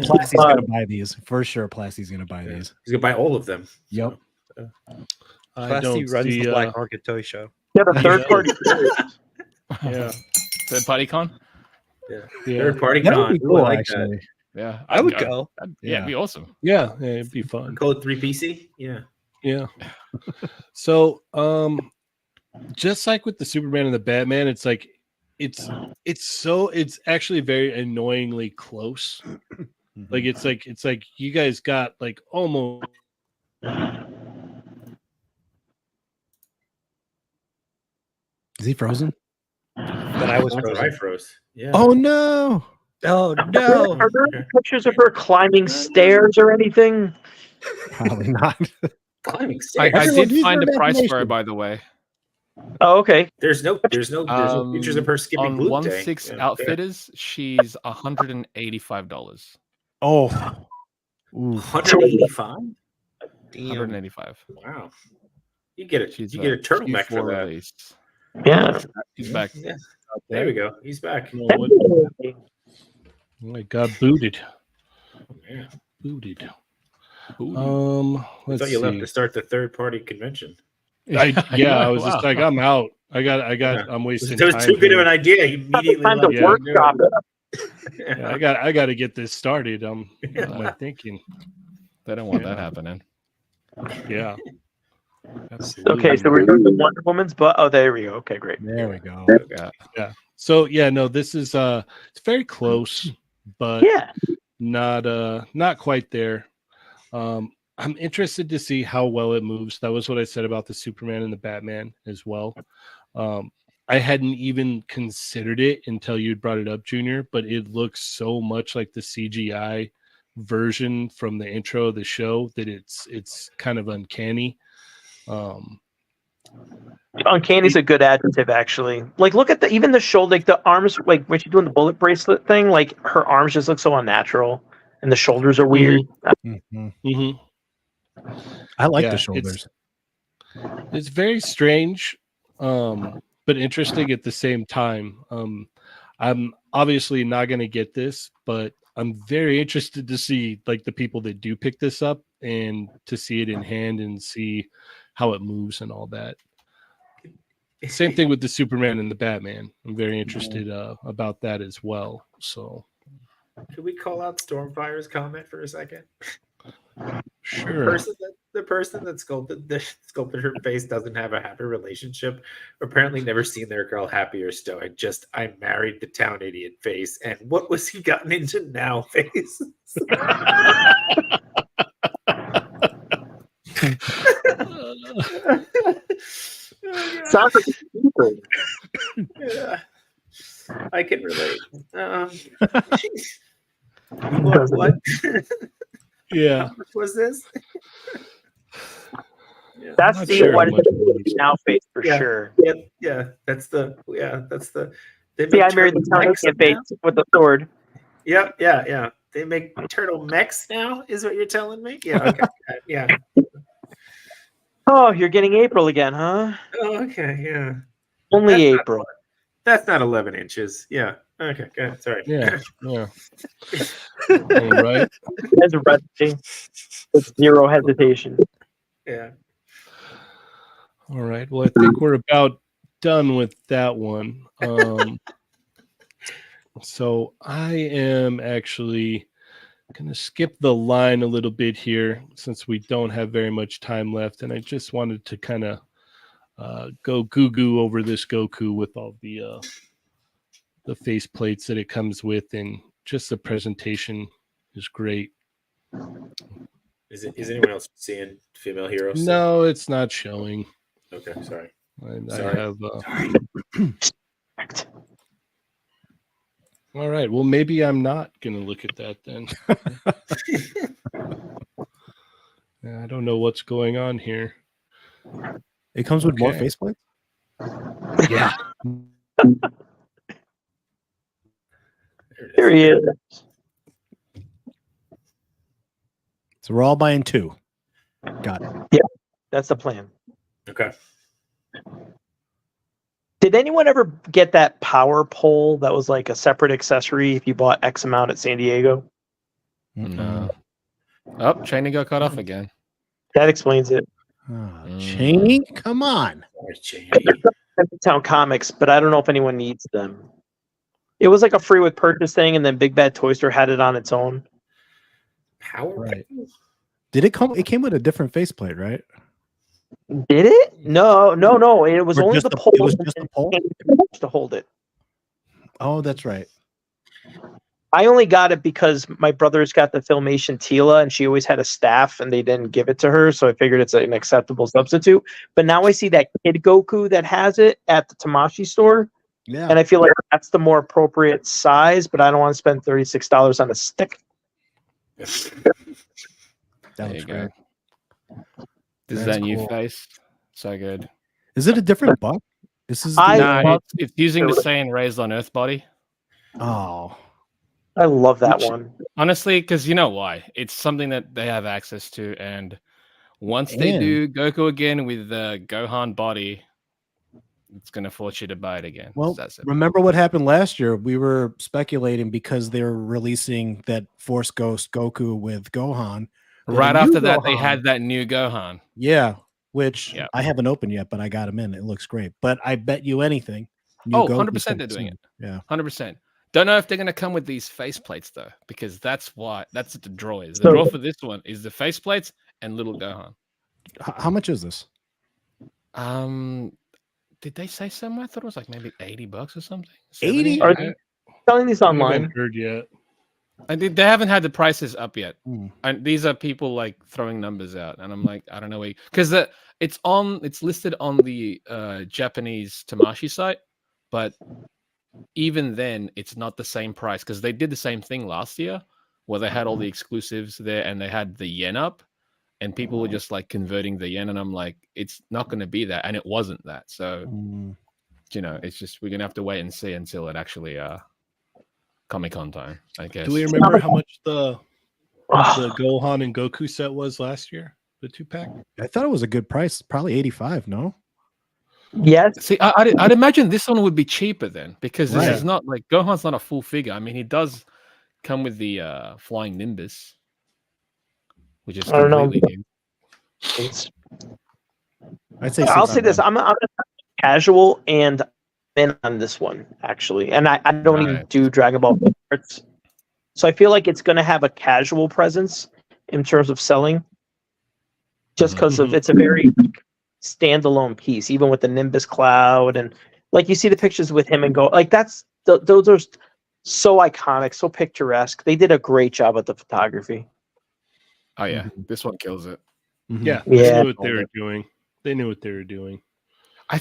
[SPEAKER 3] Plasty's gonna buy these for sure. Plasty's gonna buy these.
[SPEAKER 5] He's gonna buy all of them.
[SPEAKER 3] Yep.
[SPEAKER 6] Plasty runs the black market toy show.
[SPEAKER 4] Yeah, the third party.
[SPEAKER 2] Third party con.
[SPEAKER 5] Third party
[SPEAKER 3] That would
[SPEAKER 5] con.
[SPEAKER 3] be cool,
[SPEAKER 5] I like
[SPEAKER 3] actually.
[SPEAKER 2] Yeah,
[SPEAKER 6] I would go.
[SPEAKER 2] Yeah, it'd be awesome.
[SPEAKER 1] Yeah, it'd be fun.
[SPEAKER 5] Code 3PC. Yeah.
[SPEAKER 1] So, just like with the Superman and the Batman, it's like it's actually very annoyingly close. Like it's like you guys got like almost.
[SPEAKER 3] Is he frozen?
[SPEAKER 6] But I was frozen.
[SPEAKER 5] I froze. Yeah.
[SPEAKER 3] Oh no!
[SPEAKER 6] Oh no!
[SPEAKER 4] Are there any pictures of her climbing stairs or anything?
[SPEAKER 3] Probably not.
[SPEAKER 5] Climbing
[SPEAKER 2] I
[SPEAKER 5] stairs.
[SPEAKER 2] did find a price for it, by the way.
[SPEAKER 4] Oh, okay.
[SPEAKER 5] There's no pictures of her skipping
[SPEAKER 2] on
[SPEAKER 5] glute day.
[SPEAKER 2] 1/6 Outfitters. She's $185.
[SPEAKER 3] Oh,
[SPEAKER 5] 185.
[SPEAKER 6] Damn.
[SPEAKER 2] 185.
[SPEAKER 5] Wow. You get a
[SPEAKER 2] She's
[SPEAKER 5] turtleneck for
[SPEAKER 2] Q4
[SPEAKER 5] that.
[SPEAKER 2] release.
[SPEAKER 4] Yeah.
[SPEAKER 2] He's back.
[SPEAKER 5] Yeah. There we go. He's back.
[SPEAKER 1] I got booted.
[SPEAKER 5] Yeah.
[SPEAKER 1] Booted.
[SPEAKER 5] I
[SPEAKER 1] Let's
[SPEAKER 5] thought you left
[SPEAKER 1] see.
[SPEAKER 5] to start the third party convention.
[SPEAKER 1] I was just like, I'm out. I'm wasting
[SPEAKER 5] That was
[SPEAKER 1] time
[SPEAKER 5] too good of
[SPEAKER 1] here.
[SPEAKER 5] an idea. He immediately
[SPEAKER 4] Time to
[SPEAKER 5] left.
[SPEAKER 4] workshop it.
[SPEAKER 1] Yeah, I got to get this started. I'm thinking.
[SPEAKER 2] They don't want that happening.
[SPEAKER 1] Yeah. Absolutely.
[SPEAKER 4] Okay, so we're doing the Wonder Woman's butt. Oh, there we go. Okay, great.
[SPEAKER 3] there we go.
[SPEAKER 1] Yeah. So no, this is it's very close, but not quite there. I'm interested to see how well it moves. That was what I said about the Superman and the Batman as well. I hadn't even considered it until you brought it up, Junior, but it looks so much like the CGI version from the intro of the show that it's kind of uncanny.
[SPEAKER 4] Uncanny's a good adjective, actually. Like, look at even the shoulder, like the arms, like when she's doing the bullet bracelet thing, like her arms just look so unnatural, and the shoulders are weird.
[SPEAKER 3] I like the shoulders.
[SPEAKER 1] It's very strange, but interesting at the same time. I'm obviously not going to get this, but I'm very interested to see like the people that do pick this up and to see it in hand and see how it moves and all that. Same thing with the Superman and the Batman. I'm very interested about that as well. So,
[SPEAKER 5] can we call out Stormfire's comment for a second?
[SPEAKER 1] Sure.
[SPEAKER 5] The person that sculpted her face doesn't have a happy relationship. Apparently, never seen their girl happy or stoic. Just I married the town idiot face, and what was he gotten into now face?
[SPEAKER 4] Sounds like a secret.
[SPEAKER 5] Yeah, I can relate. What?
[SPEAKER 1] Yeah.
[SPEAKER 5] How much was this?
[SPEAKER 4] That's
[SPEAKER 1] Not
[SPEAKER 4] the
[SPEAKER 1] sure
[SPEAKER 4] what
[SPEAKER 1] how
[SPEAKER 4] is
[SPEAKER 1] much
[SPEAKER 4] it now face for sure.
[SPEAKER 5] Yeah. That's the.
[SPEAKER 4] See, I married the town idiot face with the sword.
[SPEAKER 5] Yeah. They make turtle mechs now, is what you're telling me? Yeah. Okay. Yeah.
[SPEAKER 4] Oh, you're getting April again, huh?
[SPEAKER 5] Oh, okay. Yeah.
[SPEAKER 4] Only April.
[SPEAKER 5] That's not 11 inches. Yeah. Okay. Good. Sorry.
[SPEAKER 1] Yeah. All right.
[SPEAKER 4] As a recipe, with zero hesitation.
[SPEAKER 5] Yeah.
[SPEAKER 1] All right. Well, I think we're about done with that one. So I am actually Gonna skip the line a little bit here since we don't have very much time left, and I just wanted to kind of go goo over this Goku with all the face plates that it comes with, and just the presentation is great.
[SPEAKER 5] Is anyone else seeing female heroes?
[SPEAKER 1] No, it's not showing.
[SPEAKER 5] Okay, sorry.
[SPEAKER 1] I have.
[SPEAKER 5] Sorry.
[SPEAKER 1] All right. Well, maybe I'm not going to look at that then. I don't know what's going on here.
[SPEAKER 3] It comes with more
[SPEAKER 1] Okay.
[SPEAKER 3] faceplates?
[SPEAKER 1] Yeah.
[SPEAKER 4] Here he is.
[SPEAKER 3] So we're all buying 2. Got it.
[SPEAKER 4] That's the plan.
[SPEAKER 5] Okay.
[SPEAKER 4] Did anyone ever get that power pole that was like a separate accessory if you bought X amount at San Diego?
[SPEAKER 2] No. Oh, training got cut off again.
[SPEAKER 4] That explains it.
[SPEAKER 3] Cheney? Come on.
[SPEAKER 5] Sorry, Jamie.
[SPEAKER 4] Town Comics, but I don't know if anyone needs them. It was like a free with purchase thing, and then Big Bad Toy Store had it on its own.
[SPEAKER 5] Power.
[SPEAKER 3] Right. Did it come? It came with a different faceplate, right?
[SPEAKER 4] Did it? No. It was
[SPEAKER 3] Or
[SPEAKER 4] only
[SPEAKER 3] just
[SPEAKER 4] the
[SPEAKER 3] the-
[SPEAKER 4] pole.
[SPEAKER 3] it was just the pole?
[SPEAKER 4] To hold it.
[SPEAKER 3] Oh, that's right.
[SPEAKER 4] I only got it because my brother's got the Filmation Tila, and she always had a staff, and they didn't give it to her, so I figured it's an acceptable substitute. But now I see that Kid Goku that has it at the Tamashi store,
[SPEAKER 3] Yeah.
[SPEAKER 4] and I feel like that's the more appropriate size, but I don't want to spend $36 on a stick.
[SPEAKER 3] That
[SPEAKER 2] There
[SPEAKER 3] looks
[SPEAKER 2] you go.
[SPEAKER 3] great.
[SPEAKER 2] This is
[SPEAKER 3] That's
[SPEAKER 2] that new
[SPEAKER 3] cool.
[SPEAKER 2] face. So good.
[SPEAKER 3] Is it a different buck? This is
[SPEAKER 4] I
[SPEAKER 2] No,
[SPEAKER 4] love-
[SPEAKER 2] it's using the same raised on Earth body.
[SPEAKER 3] Oh.
[SPEAKER 4] I love that
[SPEAKER 2] Which-
[SPEAKER 4] one.
[SPEAKER 2] Honestly, because you know why? It's something that they have access to, and once they
[SPEAKER 3] And-
[SPEAKER 2] do Goku again with the Gohan body, it's gonna force you to buy it again.
[SPEAKER 3] Well,
[SPEAKER 2] That's it.
[SPEAKER 3] remember what happened last year? We were speculating because they were releasing that Force Ghost Goku with Gohan.
[SPEAKER 2] Right
[SPEAKER 3] new
[SPEAKER 2] after that, they
[SPEAKER 3] Gohan.
[SPEAKER 2] had that new Gohan.
[SPEAKER 3] Yeah, which
[SPEAKER 2] Yeah.
[SPEAKER 3] I haven't opened yet, but I got him in. It looks great. But I bet you anything. new
[SPEAKER 2] Oh,
[SPEAKER 3] Goku's
[SPEAKER 2] 100% they're
[SPEAKER 3] coming
[SPEAKER 2] doing
[SPEAKER 3] soon. Yeah.
[SPEAKER 2] 100%. Don't know if they're gonna come with these faceplates though, because that's what the draw is. The
[SPEAKER 4] So-
[SPEAKER 2] draw for this one is the faceplates and little Gohan.
[SPEAKER 3] How much is this?
[SPEAKER 2] Did they say somewhere? I thought it was like maybe $80 or something.
[SPEAKER 3] 80?
[SPEAKER 2] 70?
[SPEAKER 4] Are they selling these
[SPEAKER 1] I
[SPEAKER 4] online?
[SPEAKER 1] haven't heard yet.
[SPEAKER 2] They haven't had the prices up yet.
[SPEAKER 3] Hmm.
[SPEAKER 2] And these are people like throwing numbers out, and I'm like, I don't know, because it's listed on the Japanese Tamashi site, but even then, it's not the same price because they did the same thing last year, where they had all the exclusives there and they had the yen up, and people were just like converting the yen, and I'm like, it's not going to be that, and it wasn't that. So
[SPEAKER 3] Mm.
[SPEAKER 2] it's just we're gonna have to wait and see until it actually Comic-Con time, I guess.
[SPEAKER 1] Do we remember how much the Gohan and Goku set was last year? The 2-pack?
[SPEAKER 3] I thought it was a good price. Probably 85. No.
[SPEAKER 4] Yes.
[SPEAKER 2] See, I'd imagine this one would be cheaper then, because this
[SPEAKER 3] Right.
[SPEAKER 2] is not like Gohan's not a full figure. I mean, he does come with the flying Nimbus, which is
[SPEAKER 4] I don't know.
[SPEAKER 2] completely new.
[SPEAKER 4] It's-
[SPEAKER 3] I'd say.
[SPEAKER 4] I'll say this:
[SPEAKER 3] 600.
[SPEAKER 4] I'm casual and in on this one actually, and I don't even
[SPEAKER 2] Right.
[SPEAKER 4] do Dragon Ball cards, so I feel like it's going to have a casual presence in terms of selling, just because of it's a very standalone piece, even with the Nimbus Cloud and like you see the pictures with him and go like those are so iconic, so picturesque. They did a great job at the photography.
[SPEAKER 2] Oh yeah, this one kills it.
[SPEAKER 3] Mhm.
[SPEAKER 1] Yeah,
[SPEAKER 4] Yeah.
[SPEAKER 1] they knew what they were doing. They knew what they were doing.
[SPEAKER 2] I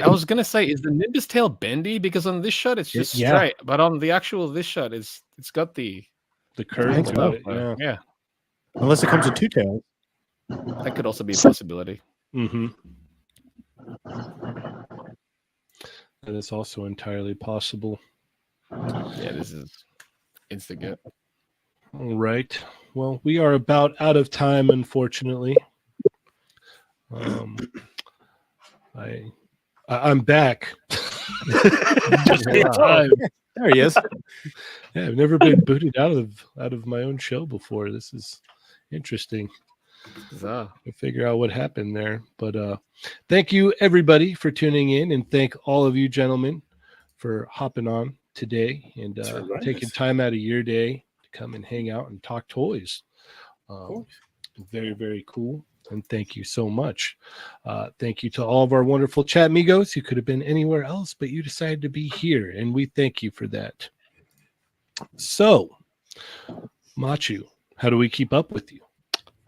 [SPEAKER 2] was gonna say, is the Nimbus tail bendy? Because on this shot it's just
[SPEAKER 3] Yeah.
[SPEAKER 2] straight, but on the actual this shot it's got the
[SPEAKER 1] The curve
[SPEAKER 3] think
[SPEAKER 1] to
[SPEAKER 3] so.
[SPEAKER 1] it. Yeah.
[SPEAKER 2] yeah.
[SPEAKER 3] Unless it comes with 2 tails.
[SPEAKER 2] That could also be a possibility.
[SPEAKER 1] Mm-hmm. That is also entirely possible.
[SPEAKER 2] Yeah, this is instant get.
[SPEAKER 1] All right. Well, we are about out of time, unfortunately. I'm back. Just in time.
[SPEAKER 3] There he is.
[SPEAKER 1] Yeah, I've never been booted out of my own show before. This is interesting.
[SPEAKER 2] Bizarre.
[SPEAKER 1] To figure out what happened there. But thank you everybody for tuning in, and thank all of you gentlemen for hopping on today and
[SPEAKER 5] Thanks for inviting
[SPEAKER 1] taking
[SPEAKER 5] us.
[SPEAKER 1] time out of your day to come and hang out and talk toys. Very, very cool. And thank you so much. Thank you to all of our wonderful Chatmigos. You could have been anywhere else, but you decided to be here, and we thank you for that. So, Machu, how do we keep up with you?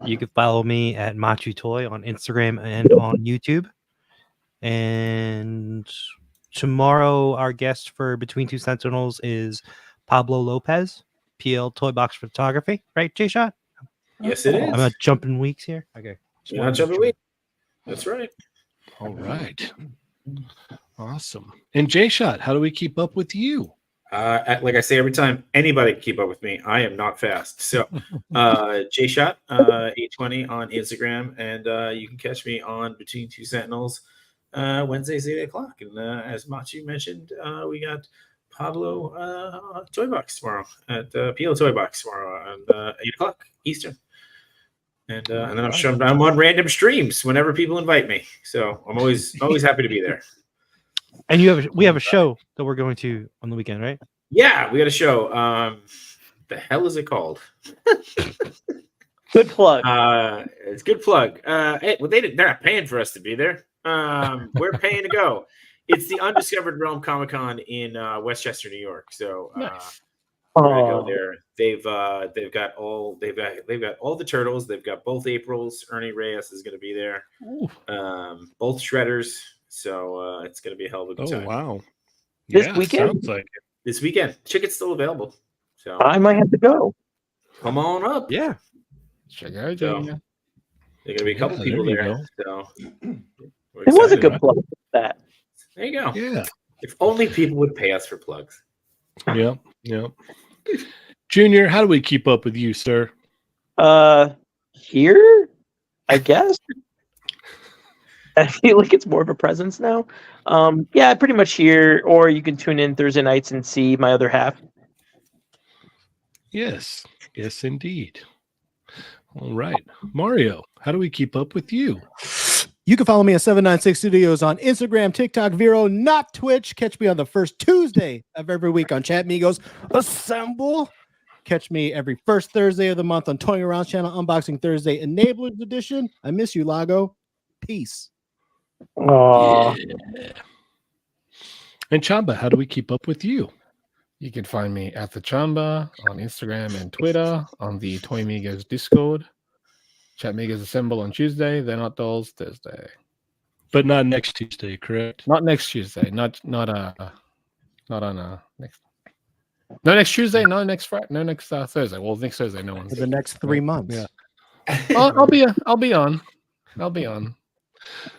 [SPEAKER 6] You can follow me at Machu Toy on Instagram and on YouTube. And tomorrow, our guest for Between Two Sentinels is Pablo Lopez, PL Toy Box Photography. Right, J-Shot?
[SPEAKER 5] Yes, it is.
[SPEAKER 6] I'm not jumping weeks here. Okay.
[SPEAKER 5] You're not jumping weeks. That's right.
[SPEAKER 1] All right. Awesome. And J-Shot, how do we keep up with you?
[SPEAKER 5] Like I say every time, anybody can keep up with me. I am not fast. So J-Shot 820 on Instagram, and you can catch me on Between Two Sentinels Wednesdays 8 o'clock. And as Machi mentioned, we got Pablo Toy Box tomorrow at PL Toy Box tomorrow at 8 o'clock Eastern. And then I'm on random streams whenever people invite me. So I'm always happy to be there.
[SPEAKER 6] And we have a show that we're going to on the weekend, right?
[SPEAKER 5] Yeah, we got a show. The hell is it called?
[SPEAKER 4] Good plug.
[SPEAKER 5] It's good plug. Hey, well, they're not paying for us to be there. We're paying to go. It's the Undiscovered Realm Comic-Con in Westchester, New York. So we're gonna go there. They've got all the turtles. They've got both Aprils. Ernie Reyes is going to be there. Both Shredders. So it's going to be a hell of a good time.
[SPEAKER 1] Oh wow!
[SPEAKER 4] This weekend?
[SPEAKER 1] Sounds like it.
[SPEAKER 5] This weekend, tickets still available. So
[SPEAKER 4] I might have to go.
[SPEAKER 5] come on up.
[SPEAKER 3] Yeah.
[SPEAKER 2] Check out.
[SPEAKER 5] So, there are going to be a couple
[SPEAKER 1] Yeah,
[SPEAKER 5] people
[SPEAKER 1] there you
[SPEAKER 5] there. So we're
[SPEAKER 4] It was a
[SPEAKER 5] excited.
[SPEAKER 4] good plug for that.
[SPEAKER 5] There you go.
[SPEAKER 1] Yeah.
[SPEAKER 5] If only people would pay us for plugs.
[SPEAKER 1] Yep. Junior, how do we keep up with you, sir?
[SPEAKER 4] Here, I guess. I feel like it's more of a presence now. Yeah, pretty much here, or you can tune in Thursday nights and see my other half.
[SPEAKER 1] Yes, indeed. All right, Mario, how do we keep up with you?
[SPEAKER 3] You can follow me at 796 Studios on Instagram, TikTok, Vero, not Twitch. Catch me on the first Tuesday of every week on Chatmigos Assemble. Catch me every first Thursday of the month on Toy Around Channel Unboxing Thursday Enablers Edition. I miss you, Lago. Peace.
[SPEAKER 4] Oh,
[SPEAKER 1] Yeah. And Chamba, how do we keep up with you?
[SPEAKER 2] You can find me at the Chamba on Instagram and Twitter, on the Toymigos Discord. Chatmigos Assemble on Tuesday. They're not dolls Thursday.
[SPEAKER 1] But not next Tuesday, correct?
[SPEAKER 2] Not next Tuesday. Not on next. No next Tuesday. No next Friday. No next Thursday. Well, next Thursday, no one's.
[SPEAKER 3] For the next 3 months.
[SPEAKER 1] Yeah.
[SPEAKER 2] I'll be on.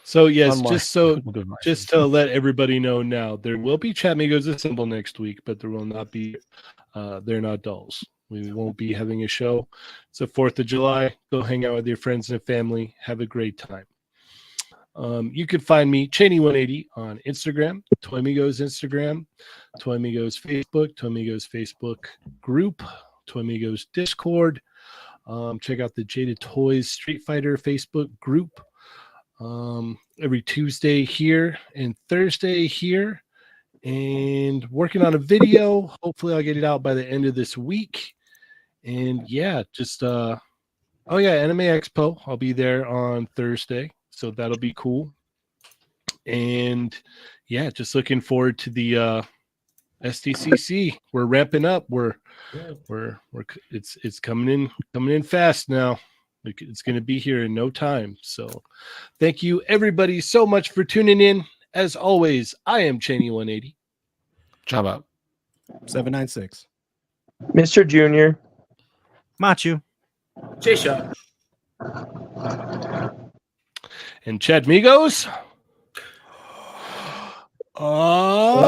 [SPEAKER 1] So yes,
[SPEAKER 2] We'll do my
[SPEAKER 1] just to let everybody know now, there will be Chatmigos Assemble next week, but there will not be They're Not Dolls. We won't be having a show. It's the 4th of July. Go hang out with your friends and family. Have a great time. You can find me, Cheney180, on Instagram, Toymigos Instagram, Toymigos Facebook group, Toymigos Discord. Check out the Jaded Toys Street Fighter Facebook group. Every Tuesday here and Thursday here. And working on a video. Hopefully I'll get it out by the end of this week. And yeah, just Anime Expo. I'll be there on Thursday. So that'll be cool. And yeah, just looking forward to the SDCC. We're ramping up. It's coming in fast now. It's going to be here in no time. So thank you everybody so much for tuning in. As always, I am Cheney180.
[SPEAKER 2] Chamba.
[SPEAKER 3] 796.
[SPEAKER 4] Mr. Junior.
[SPEAKER 3] Machu.
[SPEAKER 5] J-Shot.
[SPEAKER 1] And Chatmigos.
[SPEAKER 3] Oh,